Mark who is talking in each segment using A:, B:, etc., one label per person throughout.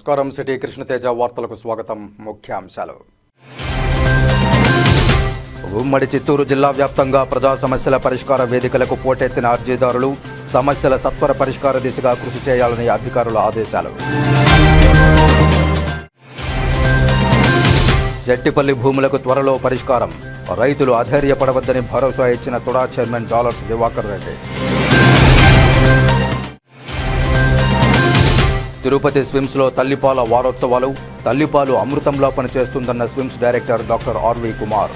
A: నమస్కారం. సిటీ కృష్ణతేజ వార్తలకు స్వాగతం. ముఖ్యాంశాలు. ఉమ్మడి చిత్తూరు జిల్లా వ్యాప్తంగా ప్రజా సమస్యల పరిష్కార వేదికలకు పోటెత్తిన అర్జీదారులు సమస్యల సత్వర పరిష్కార దిశగా కృషి చేయాలని అధికారుల ఆదేశాలు. సెట్టిపల్లి భూములకు త్వరలో పరిష్కారం, రైతులు అధైర్యపడవద్దని భరోసా ఇచ్చిన తుడా చైర్మన్ డాలర్స్ దివాకర్ రెడ్డి. తిరుపతి స్విమ్స్లో తల్లిపాల వారోత్సవాలు, తల్లిపాలు అమృతంలా పనిచేస్తుందన్న SVIMS director doctor RV Kumar.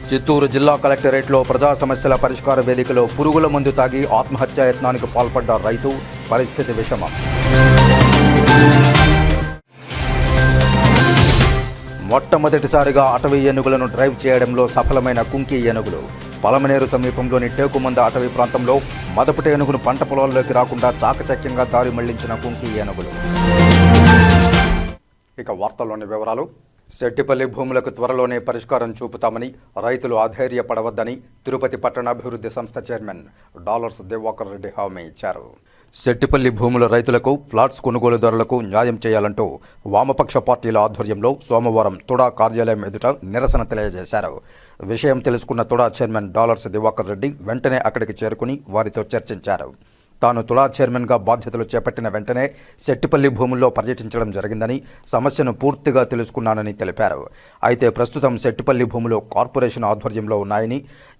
A: Chittoor జిల్లా కలెక్టరేట్లో ప్రజా సమస్యల పరిష్కార వేదికలో పురుగుల మందు తాగి ఆత్మహత్యాయత్నానికి పాల్పడ్డ రైతు, పరిస్థితి విషమం. మొట్టమొదటిసారిగా అటవీ ఏనుగులను డ్రైవ్ చేయడంలో సఫలమైన కుంకి ఏనుగులు. పలమనేరు సమీపంలోని టేకుమంద అటవీ ప్రాంతంలో మదపటి ఏనుగును పంట పొలాల్లోకి రాకుండా చాకచక్యంగా దారి మళ్లించిన కుంకి ఏనుగులు. ఇక వార్తల్లోని వివరాలు. సెట్టిపల్లి భూములకు త్వరలోనే పరిష్కారం చూపుతామని, రైతులు అధైర్యపడవద్దని తిరుపతి పట్టణాభివృద్ధి సంస్థ చైర్మన్ డాలర్స్ దివాకర్ రెడ్డి హామీ ఇచ్చారు. సెట్టిపల్లి భూముల రైతులకు, ఫ్లాట్స్ కొనుగోలుదారులకు న్యాయం చేయాలంటూ వామపక్ష పార్టీల ఆధ్వర్యంలో సోమవారం తుడా కార్యాలయం ఎదుట నిరసన తెలియజేశారు. విషయం తెలుసుకున్న తుడా చైర్మన్ డాలర్స్ దివాకర్ రెడ్డి వెంటనే అక్కడికి చేరుకుని వారితో చర్చించారు. తాను తుడా చైర్మన్గా బాధ్యతలు చేపట్టిన వెంటనే సెట్టిపల్లి భూముల్లో పర్యటించడం జరిగిందని, సమస్యను పూర్తిగా తెలుసుకున్నానని తెలిపారు. అయితే ప్రస్తుతం సెట్టిపల్లి భూములు కార్పొరేషన్ ఆధ్వర్యంలో ఉన్నాయని,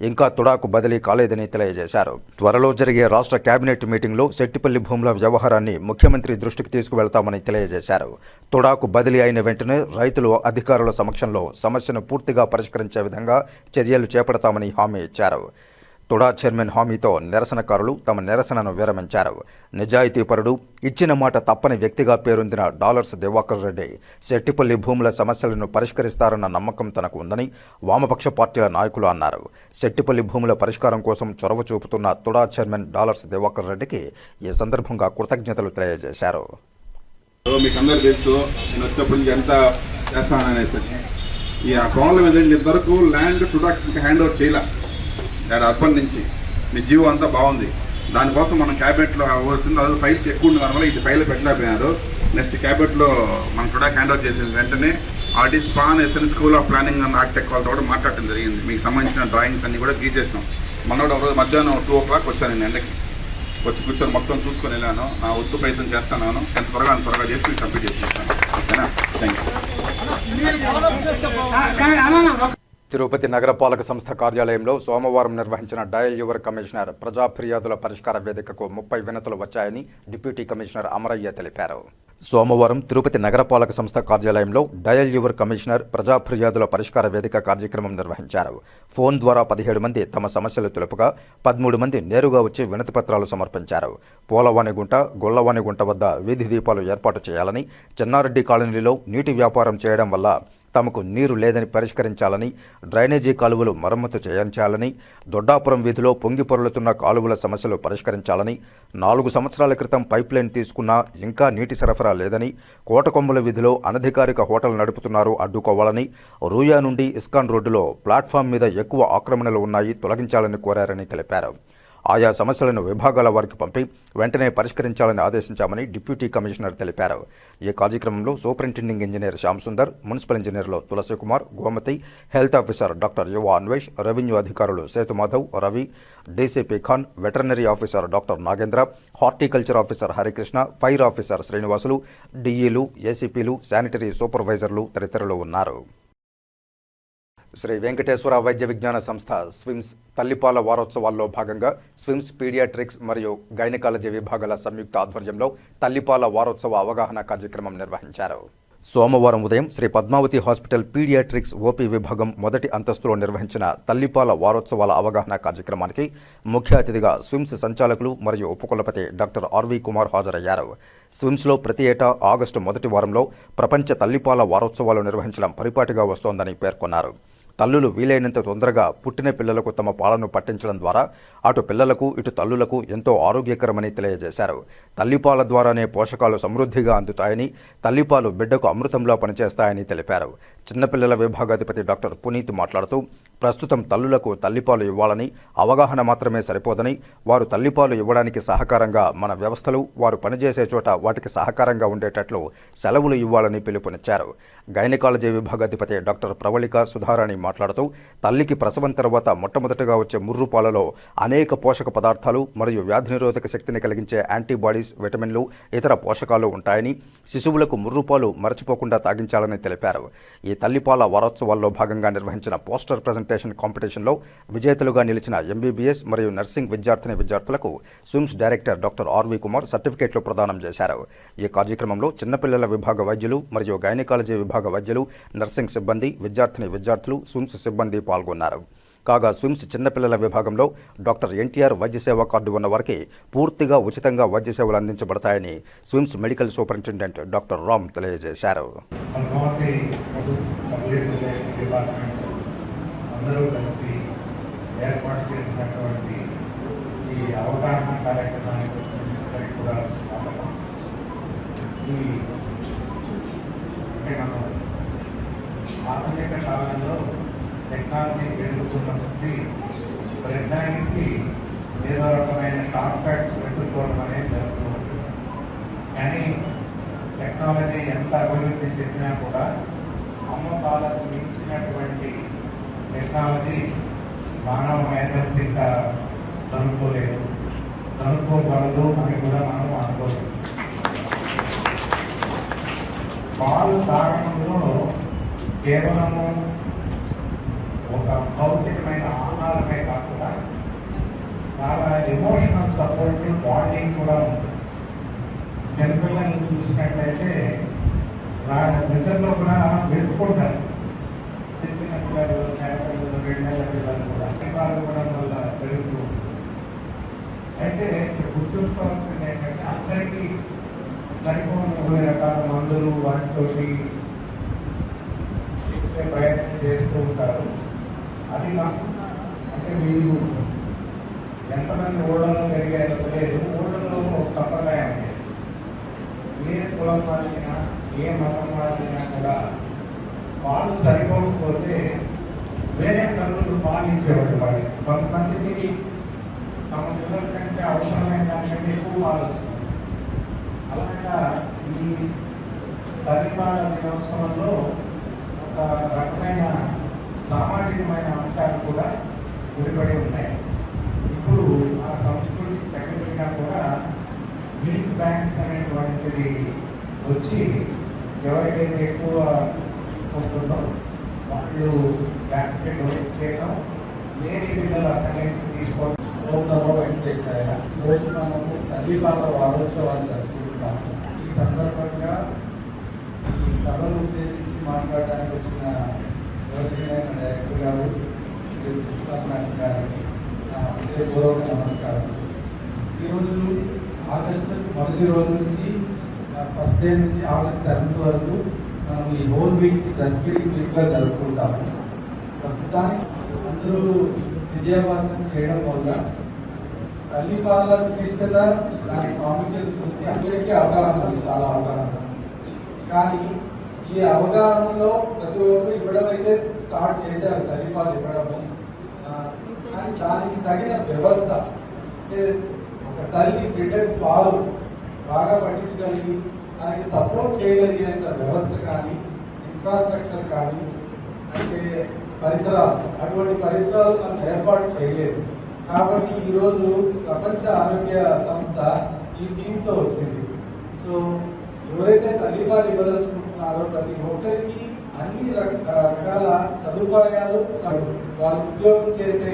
A: ఇంకా తుడాకు బదిలీ కాలేదని తెలియజేశారు. త్వరలో జరిగే రాష్ట్ర కేబినెట్ మీటింగ్లో సెట్టిపల్లి భూముల వ్యవహారాన్ని ముఖ్యమంత్రి దృష్టికి తీసుకువెళ్తామని తెలియజేశారు. తుడాకు బదిలీ అయిన వెంటనే రైతులు అధికారుల సమక్షంలో సమస్యను పూర్తిగా పరిష్కరించే విధంగా చర్యలు చేపడతామని హామీ ఇచ్చారు. తుడా చైర్మన్ హామీతో నిరసనకారులు తమ నిరసనను విరమించారు. నిజాయితీపరుడు, ఇచ్చిన మాట తప్పని వ్యక్తిగా పేరొందిన డాలర్స్ దివాకర్ రెడ్డి సెట్టిపల్లి భూముల సమస్యలను పరిష్కరిస్తారన్న నమ్మకం తనకు ఉందని వామపక్ష పార్టీల నాయకులు అన్నారు. సెట్టిపల్లి భూముల పరిష్కారం కోసం చొరవ చూపుతున్న తుడా చైర్మన్ డాలర్స్ దివాకర్ రెడ్డికి ఈ సందర్భంగా కృతజ్ఞతలు తెలియజేశారు.
B: మీకందరూ తెలుసు, నేను వచ్చినప్పుడు ఎంత చేస్తాననేసి ఈ ప్రాబ్లం ఏంటంటే ఇంతవరకు ల్యాండ్ టుడాకి హ్యాండ్ ఓవర్ చేయాల. అర్బన్ నుంచి మీ జీవో అంతా బాగుంది. దానికోసం మనం క్యాబినెట్లో వచ్చింది. అది ఫైల్స్ ఎక్కువ ఉండడం వల్ల ఇది ఫైల్ పెట్టలేకపోయినారు. నెక్స్ట్ క్యాబినెట్లో మనం కూడా హ్యాండ్ ఓవర్ చేసిన వెంటనే ఆర్టీ స్పాన్ ఎస్ఎన్ school of planning and architect వాళ్ళతో కూడా మాట్లాడటం జరిగింది. మీకు సంబంధించిన డ్రాయింగ్స్ అన్ని కూడా గీచేసినాం. మనోడు ఒక రోజు మధ్యాహ్నం 2 o'clock వచ్చాను. నేను ఎండకి వచ్చి కూర్చొని మొత్తం చూసుకొని వెళ్ళాను. నా ఉత్తు ప్రయత్నం చేస్తాను. ఎంత త్వరగా చేసి మీకు కంప్లీట్ చేసేస్తాను. ఓకేనా? Thank you.
A: తిరుపతి నగరపాలక సంస్థ కార్యాలయంలో సోమవారం నిర్వహించిన డయల్ యువర్ కమిషనర్ ప్రజా ఫిర్యాదుల పరిష్కార వేదికకు 30 వినతులు వచ్చాయని డిప్యూటీ కమిషనర్ అమరయ్య తెలిపారు. సోమవారం తిరుపతి నగరపాలక సంస్థ కార్యాలయంలో డయల్ యువర్ కమిషనర్ ప్రజా ఫిర్యాదుల పరిష్కార వేదిక కార్యక్రమం నిర్వహించారు. ఫోన్ ద్వారా 17 మంది తమ సమస్యలు తెలుపగా 13 మంది నేరుగా వచ్చి వినతి పత్రాలు సమర్పించారు. పోలవాణిగుంట, గొల్లవాణిగుంట వద్ద వీధి దీపాలు ఏర్పాటు చేయాలని, చెన్నారెడ్డి కాలనీలో నీటి వ్యాపారం చేయడం వల్ల తమకు నీరు లేదని పరిష్కరించాలని, డ్రైనేజీ కాలువలు మరమ్మతు చేయించాలని, దొడ్డాపురం వీధిలో పొంగి పొరలుతున్న కాలువల సమస్యలు పరిష్కరించాలని, 4 సంవత్సరాల క్రితం పైప్లైన్ తీసుకున్నా ఇంకా నీటి సరఫరా లేదని, కోటకొమ్మల వీధిలో అనధికారిక హోటల్ నడుపుతున్నారు, అడ్డుకోవాలని, రూయా నుండి ఇస్కాన్ రోడ్డులో ప్లాట్ఫామ్ మీద ఎక్కువ ఆక్రమణలు ఉన్నాయి, తొలగించాలని కోరారని తెలిపారు. ఆయా సమస్యలను విభాగాల వారికి పంపి వెంటనే పరిష్కరించాలని ఆదేశించామని డిప్యూటీ కమిషనర్ తెలిపారు. ఈ కార్యక్రమంలో superintending engineer Shyam Sundar, municipal ఇంజనీర్లు Tulasikumar, Gomathi, health officer doctor Yuva Anvesh, revenue అధికారులు Sethumadhav, Ravi, DCP Khan, veterinary officer doctor Nagendra, horticulture officer Harikrishna, fire officer Srinivasulu, డిఈలు, ఏసీపీలు, శానిటరీ సూపర్వైజర్లు తదితరులు ఉన్నారు. శ్రీ వెంకటేశ్వర వైద్య విజ్ఞాన సంస్థ స్విమ్స్ తల్లిపాల వారోత్సవాల్లో భాగంగా స్విమ్స్ పీడియాట్రిక్స్ మరియు గైనకాలజీ విభాగాల సంయుక్త ఆధ్వర్యంలో తల్లిపాల వారోత్సవ అవగాహన కార్యక్రమం నిర్వహించారు. సోమవారం ఉదయం Shri Padmavathi hospital pediatrics OP విభాగం మొదటి అంతస్తులో నిర్వహించిన తల్లిపాల వారోత్సవాల అవగాహన కార్యక్రమానికి ముఖ్య అతిథిగా స్విమ్స్ సంచాలకులు మరియు ఉపకులపతి డాక్టర్ ఆర్వి కుమార్ హాజరయ్యారు. స్విమ్స్లో ప్రతి ఏటా ఆగస్టు మొదటి వారంలో ప్రపంచ తల్లిపాల వారోత్సవాలు నిర్వహించడం పరిపాటిగా వస్తోందని పేర్కొన్నారు. తల్లులు వీలైనంత తొందరగా పుట్టిన పిల్లలకు తమ పాలను పట్టించడం ద్వారా అటు పిల్లలకు ఇటు తల్లులకు ఎంతో ఆరోగ్యకరమని తెలియజేశారు. తల్లిపాల ద్వారానే పోషకాలు సమృద్ధిగా అందుతాయని, తల్లిపాలు బిడ్డకు అమృతంలా పనిచేస్తాయని తెలిపారు. చిన్నపిల్లల విభాగాధిపతి డాక్టర్ పునీత్ మాట్లాడుతూ ప్రస్తుతం తల్లులకు తల్లిపాలు ఇవ్వాలని, అవగాహన మాత్రమే సరిపోదని, వారు తల్లిపాలు ఇవ్వడానికి సహకారంగా మన వ్యవస్థలు వారు పనిచేసే చోట వాటికి సహకారంగా ఉండేటట్లు సెలవులు ఇవ్వాలని పిలుపునిచ్చారు. గైనకాలజీ విభాగాధిపతి డాక్టర్ ప్రవళిక సుధారాణి మాట్లాడుతూ, తల్లికి ప్రసవం తర్వాత మొట్టమొదటిగా వచ్చే ముర్రు పాలలో అనేక పోషక పదార్థాలు మరియు వ్యాధి నిరోధక శక్తిని కలిగించే యాంటీబాడీస్, విటమిన్లు, ఇతర పోషకాలు ఉంటాయని, శిశువులకు ముర్రుపాలు మరచిపోకుండా తాగించాలని తెలిపారు. ఈ తల్లిపాల వారోత్సవాల్లో భాగంగా నిర్వహించిన పోస్టర్ ప్రజెంటేషన్ కాంపిటీషన్లో విజేతలుగా నిలిచిన ఎంబీబీఎస్ మరియు నర్సింగ్ విద్యార్థులకు SVIMS director doctor RV Kumar సర్టిఫికేట్లు ప్రదానం చేశారు. ఈ కార్యక్రమంలో చిన్నపిల్లల విభాగ వైద్యులు మరియు గైనకాలజీ విభాగ వైద్యులు, నర్సింగ్ సిబ్బంది, విద్యార్థులు, స్విమ్స్ సిబ్బంది పాల్గొన్నారు. కాగా స్విమ్స్ చిన్నపిల్లల విభాగంలో డాక్టర్ ఎన్టీఆర్ వైద్య సేవా కార్డు ఉన్న వారికి పూర్తిగా ఉచితంగా వైద్య సేవలు అందించబడతాయని SVIMS medical superintendent doctor Ram తెలియజేశారు.
C: అందరూ కలిసి ఏర్పాటు చేసినటువంటి ఈ అవగాహన కార్యక్రమానికి అందరికీ కూడా స్వాగతం. అంటే మనం ఆధునిక కాలంలో టెక్నాలజీ పెరుగుతున్న కొద్దీ ప్రజానికి ఏదో రకమైన షార్ట్ కట్స్ వెతుక్కోవడం అనేది జరుగుతూ ఉంటుంది. కానీ టెక్నాలజీ ఎంత అభివృద్ధి చెందినా కూడా అమ్మ పాలకు మించినటువంటి టెక్నాలజీ మానవ మేధస్సు ఇంకా కనుక్కోగలదు అని కూడా మనం అనుకోలేదు. పాలు తాగడంలో కేవలము ఒక భౌతికమైన ఆహారమే కాకుండా చాలా ఎమోషనల్ సపోర్ట్, బాండింగ్ కూడా ఉంటుంది. చిన్నపిల్లల్ని చూసినట్లయితే నిద్రలో కూడా వెతుకుంటారు. చిన్న పిల్లలు, నెల పిల్లలు, 2 నెలల పిల్లలు కూడా వాళ్ళు కూడా వల్ల పెరుగుతూ. అయితే గుర్తుంచుకోవాల్సింది ఏంటంటే అందరికీ సరిపోని రకాల మందులు వాటితోటి ఇచ్చే ప్రయత్నం చేస్తూ ఉంటారు. అది కాకుండా అంటే మీరు ఎంతమంది ఊళ్ళలో పెరిగారో లేదు, ఊళ్ళలో ఒక సంప్రదాయం ఉంది. ఏ కులం వాళ్ళైనా ఏ మతం వాళ్ళైనా కూడా పాలు సరిపోకపోతే వేరే తల్లులు పాలించేవాడు. వాళ్ళు కొంతమందికి తమ పిల్లల కంటే అవసరమైన దానికంటే ఎక్కువ పాలు వస్తుంది. అలాగా ఈ తల్లిపాల దినోత్సవంలో ఒక రకమైన సామాజికమైన అంశాలు కూడా ముడిపడి ఉన్నాయి. ఇప్పుడు ఆ సంస్కృతికి తగ్గట్టుగా కూడా మిల్క్ బ్యాంక్స్ అనేటువంటిది వచ్చి ఎవరికైతే ఎక్కువ ఉంటుందో వాళ్ళు బ్యాంక్కి డొనేట్ చేయడం, లేని పిల్లలు అక్కడి నుంచి తీసుకోవడం. వెంకటేశ్వర రోజు మనము తల్లిపాల వారోత్సవాలు జరుపుకుంటాము. ఈ సందర్భంగా ఈ సభను ఉద్దేశించి మాట్లాడడానికి వచ్చిన ఎవరికైనా డైరెక్టర్ గారు శ్రీ కృష్ణనాథ్ గారికి హృదయపూర్వక నమస్కారం. ఈరోజు ఆగస్టు మొదటి రోజు నుంచి ఫస్ట్ డే నుంచి ఆగస్ట్ 7th వరకు మనం ఈ హోల్ వీక్ బ్రెస్ట్ ఫీడింగ్ వీక్గా జరుపుకుంటాము. ప్రస్తుతానికి అందరూ విద్యాభ్యాసం చేయడం వల్ల తల్లిపాల విశిష్టత, దాని ప్రాముఖ్యత గురించి అందరికీ అవగాహన ఉంది, చాలా అవగాహన. కానీ ఈ అవగాహనలో ప్రతి ఒక్కరు ఇవ్వడం అయితే స్టార్ట్ చేశారు, తల్లిపాలు ఇవ్వడము. కానీ దానికి తగిన వ్యవస్థ, అంటే ఒక తల్లి బిడ్డకు పాలు బాగా పట్టించగలిగి దానికి సపోర్ట్ చేయగలిగేంత వ్యవస్థ కానీ, ఇన్ఫ్రాస్ట్రక్చర్ కానీ, అంటే పరిసరాలు, అటువంటి పరిసరాలు మనం ఏర్పాటు చేయలేదు. కాబట్టి ఈరోజు ప్రపంచ ఆరోగ్య సంస్థ ఈ థీమ్తో వచ్చింది. సో ఎవరైతే తల్లిపాలు ఇవ్వదలుచుకుంటున్నారో ప్రతి ఒక్కరికి అన్ని రకాల సదుపాయాలు, వాళ్ళు ఉద్యోగం చేసే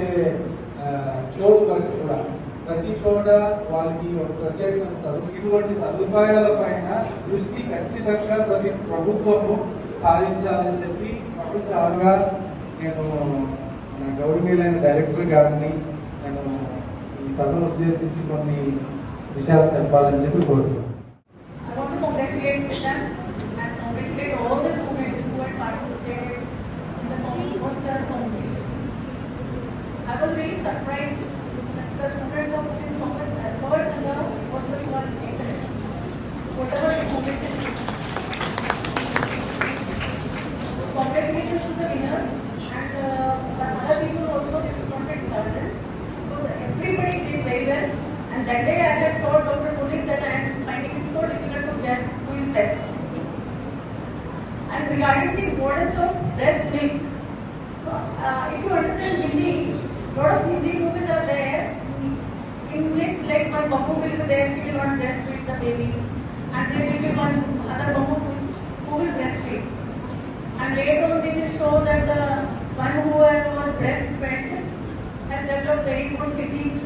C: చోటు వరకు కూడా ప్రతి చోట వాళ్ళకి ఒక ప్రత్యేకమైన ఇటువంటి సదుపాయాల పైన దృష్టి ఖచ్చితంగా ప్రతి ప్రభుత్వము సాధించాలని చెప్పి ప్రపంచంగా నేను గౌరవనీయులైన డైరెక్టర్ గారిని నేను ఈ సభను ఉద్దేశించి కొన్ని విషయాలు చెప్పాలని చెప్పి కోరుతున్నాను.
D: I was really surprised that the students are putting so much effort and the poster was excellent. Whatever information, congratulations to the winners and the other regarding the importance of breast milk. If you understand Hindi, lot of Hindi movies are there in which like one bambu will be there, she will not breastfeed the baby, and there will be one other bambu who will breastfeed. And later on they will show that the one who was breastfed has developed very good physique,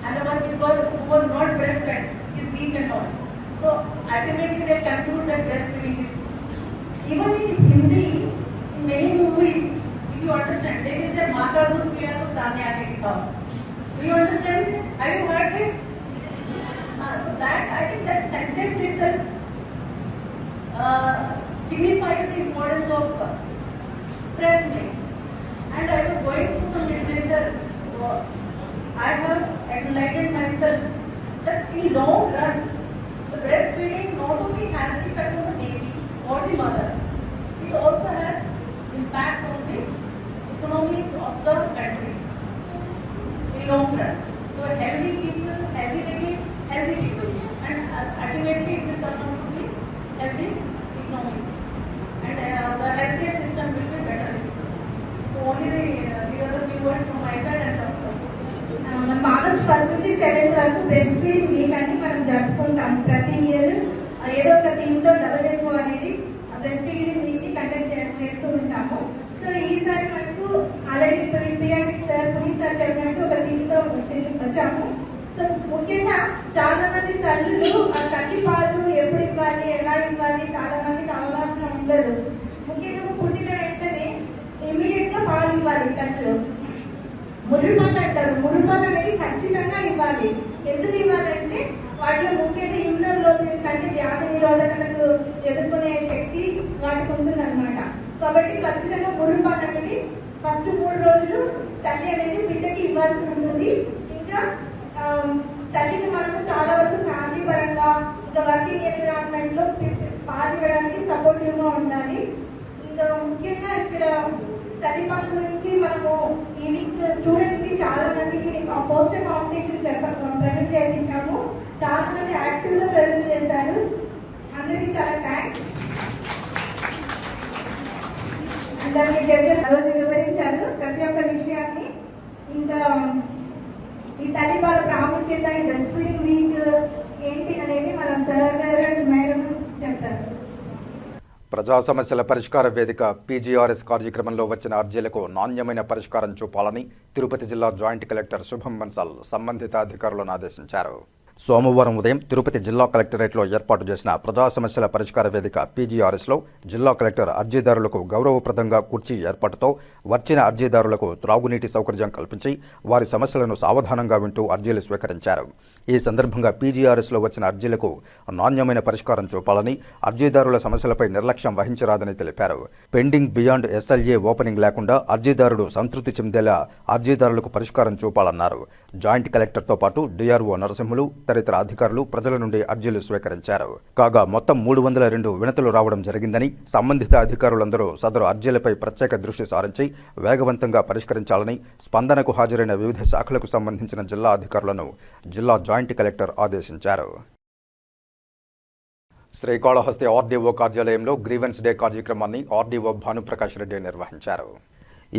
D: and the one who was not breastfed is weak and all. So ultimately they conclude that breastfeeding is, even in Hindi, in many movies, if you understand, they will say "Mata doodh piya to samne aake dikhao." Do you understand? Have you heard this? So that, I think that sentence itself signifies the importance of breast milk. And I was going through some literature. I have enlightened myself that in long run, the breastfeeding not only has the effect on the baby or the mother, it also has impact on the economies of the countries in long run. So healthy people, healthy baby, healthy people, and ultimately it will turn out to be healthy economies, and the healthcare system will be better. So only these are the few words from my side, and
E: మనం August 1 నుంచి 7 వరకు breast feeding week అని మనం జరుపుకుంటాం. ప్రతి year ఏదో ఒక థీమ్తో WHO అనేది బ్రెస్ట్ ఫీడింగ్ వీక్ ని కండక్ట్ చేస్తూ ఉంటాము. సో ఈసారి మనకు already pediatric sir Puneeth sir చెప్పినట్టు ఒక థీమ్తో వచ్చాము. సో ముఖ్యంగా చాలా మంది తల్లులు ఆ తల్లి పాలు ఎప్పుడు ఇవ్వాలి, ఎలా ఇవ్వాలి, చాలా మందికి అవగాహన ఉండదు. ముఖ్యంగా పుట్టిన వెంటనే ఇమీడియట్ గా పాలు ఇవ్వాలి తల్లులు. మురుపాలు అంటారు. మురుపాలు అనేది ఖచ్చితంగా ఇవ్వాలి. ఎందుకు ఇవ్వాలంటే వాటిలో ముఖ్యంగా ఇమ్యూనోగ్లోబులిన్స్ అంటే వ్యాధి నిరోధకతను ఎదుర్కొనే శక్తి వాటికి ఉంటుంది అనమాట. కాబట్టి ఖచ్చితంగా మురుపాలు అనేది ఫస్ట్ 3 రోజులు తల్లి అనేది బిడ్డకి ఇవ్వాల్సి ఉంటుంది. ఇంకా తల్లికి మనము చాలా వరకు ఫ్యామిలీ పరంగా ఇంకా వర్కింగ్ ఎన్విరాన్మెంట్ లో పాలు ఇవ్వడానికి సపోర్టివ్ గా ఉండాలి. ఇంకా ముఖ్యంగా ఇక్కడ తల్లిపాల గురించి మనము ఈ వీక్ స్టూడెంట్స్ కి చాలా మందికి పోస్టర్ కాంపిటీషన్ ప్రజెంట్ చేయించాము. చాలా మంది యాక్టివ్ గా ప్రజెంట్ చేశారు. అందరికీ చాలా థ్యాంక్స్. అందరికీ రోజు వివరించారు ప్రతి ఒక్క విషయాన్ని. ఇంకా ఈ తల్లిపాల ప్రాముఖ్యత, ఈ బ్రెస్ట్ ఫీడింగ్ వీక్ ఏంటి అనేది మన సార్ గారు అండ్ మేడం చెప్తారు.
A: ప్రజా సమస్యల పరిష్కార వేదిక పీజీఆర్ఎస్ కార్యక్రమంలో వచ్చిన అర్జీలకు నాణ్యమైన పరిష్కారం చూపాలని తిరుపతి జిల్లా జాయింట్ కలెక్టర్ శుభం బన్సాల్ సంబంధిత అధికారులను ఆదేశించారు. సోమవారం ఉదయం తిరుపతి జిల్లా కలెక్టరేట్లో ఏర్పాటు చేసిన ప్రజా సమస్యల పరిష్కార వేదిక పీజీఆర్ఎస్లో జిల్లా కలెక్టర్ అర్జీదారులకు గౌరవప్రదంగా కుర్చీ ఏర్పాటుతో వచ్చిన అర్జీదారులకు త్రాగునీటి సౌకర్యం కల్పించి వారి సమస్యలను సావధానంగా వింటూ అర్జీలు స్వీకరించారు. ఈ సందర్భంగా పీజీఆర్ఎస్లో వచ్చిన అర్జీలకు నాణ్యమైన పరిష్కారం చూపాలని, అర్జీదారుల సమస్యలపై నిర్లక్ష్యం వహించరాదని తెలిపారు. పెండింగ్ బియాండ్ ఎస్ఎల్ఏ ఓపెనింగ్ లేకుండా అర్జీదారుడు సంతృప్తి చెందేలా అర్జీదారులకు పరిష్కారం చూపాలన్నారు. జాయింట్ కలెక్టర్తో పాటు డిఆర్ఓ నరసింహులు తదితర అధికారులు ప్రజల నుండి అర్జీలు స్వీకరించారు. కాగా మొత్తం 302 వినతులు రావడం జరిగిందని, సంబంధిత అధికారులందరూ సదరు అర్జీలపై ప్రత్యేక దృష్టి సారించి వేగవంతంగా పరిష్కరించాలని స్పందనకు హాజరైన వివిధ శాఖలకు సంబంధించిన జిల్లా అధికారులను జిల్లా జాయింట్ కలెక్టర్ ఆదేశించారు. శ్రీకాళహస్తి ఆర్డీఓ కార్యాలయంలో గ్రీవెన్స్ డే కార్యక్రమాన్ని ఆర్డీఓ భానుప్రకాష్ రెడ్డి నిర్వహించారు.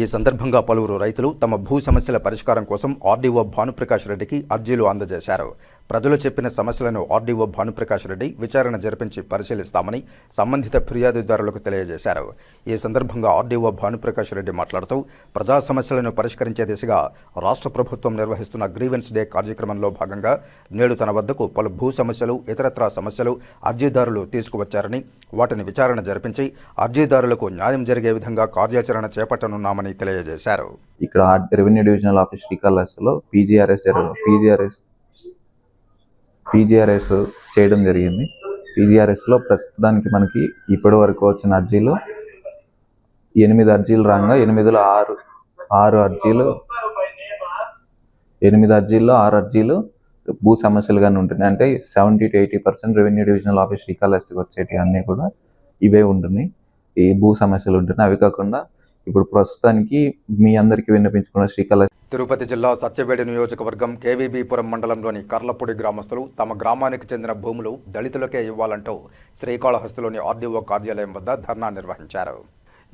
A: ఈ సందర్భంగా పలువురు రైతులు తమ భూ సమస్యల పరిష్కారం కోసం ఆర్డీఓ భానుప్రకాష్ రెడ్డికి అర్జీలు అందజేశారు. ప్రజలు చెప్పిన సమస్యలను ఆర్డీఓ భానుప్రకాష్ రెడ్డి విచారణ జరిపించి పరిశీలిస్తామని సంబంధిత ఫిర్యాదుదారులకు తెలియజేశారు. ఈ సందర్భంగా ఆర్డీఓ భానుప్రకాష్ రెడ్డి మాట్లాడుతూ ప్రజా సమస్యలను పరిష్కరించే దిశగా రాష్ట్ర ప్రభుత్వం నిర్వహిస్తున్న గ్రీవెన్స్ డే కార్యక్రమంలో భాగంగా నేడు తన వద్దకు పలు భూ సమస్యలు, ఇతరత్రా సమస్యలు అర్జీదారులు తీసుకువచ్చారని, వాటిని విచారణ జరిపించి అర్జీదారులకు న్యాయం జరిగే విధంగా కార్యాచరణ చేపట్టనున్నామని తెలియజేశారు.
F: ఇక్కడ రెవెన్యూ డివిజనల్ ఆఫీస్ శ్రీకాళహస్తిలో పీజీఆర్ఎస్ చేయడం జరిగింది. పీజీఆర్ఎస్లో ప్రస్తుతానికి మనకి ఇప్పటి వరకు వచ్చిన అర్జీలు 8 అర్జీలు రాగా 8 అర్జీలు భూ సమస్యలుగానే ఉంటుంది. అంటే 70 to 80% రెవెన్యూ డివిజనల్ ఆఫీస్ శ్రీకాళహస్తికి వచ్చేటి అన్నీ కూడా ఇవే ఉంటుంది. ఈ భూ సమస్యలు ఉంటున్నాయి. అవి కాకుండా ఇప్పుడు ప్రస్తుతానికి మీ అందరికీ విన్నపించుకున్న శ్రీకాళహస్తి
A: తిరుపతి జిల్లా సత్యవేడి నియోజకవర్గం కేవీబీపురం మండలంలోని కర్లపూడి గ్రామస్తులు తమ గ్రామానికి చెందిన భూములు దళితులకే ఇవ్వాలంటూ శ్రీకాళహస్తిలోని ఆర్డీఓ కార్యాలయం వద్ద ధర్నా నిర్వహించారు.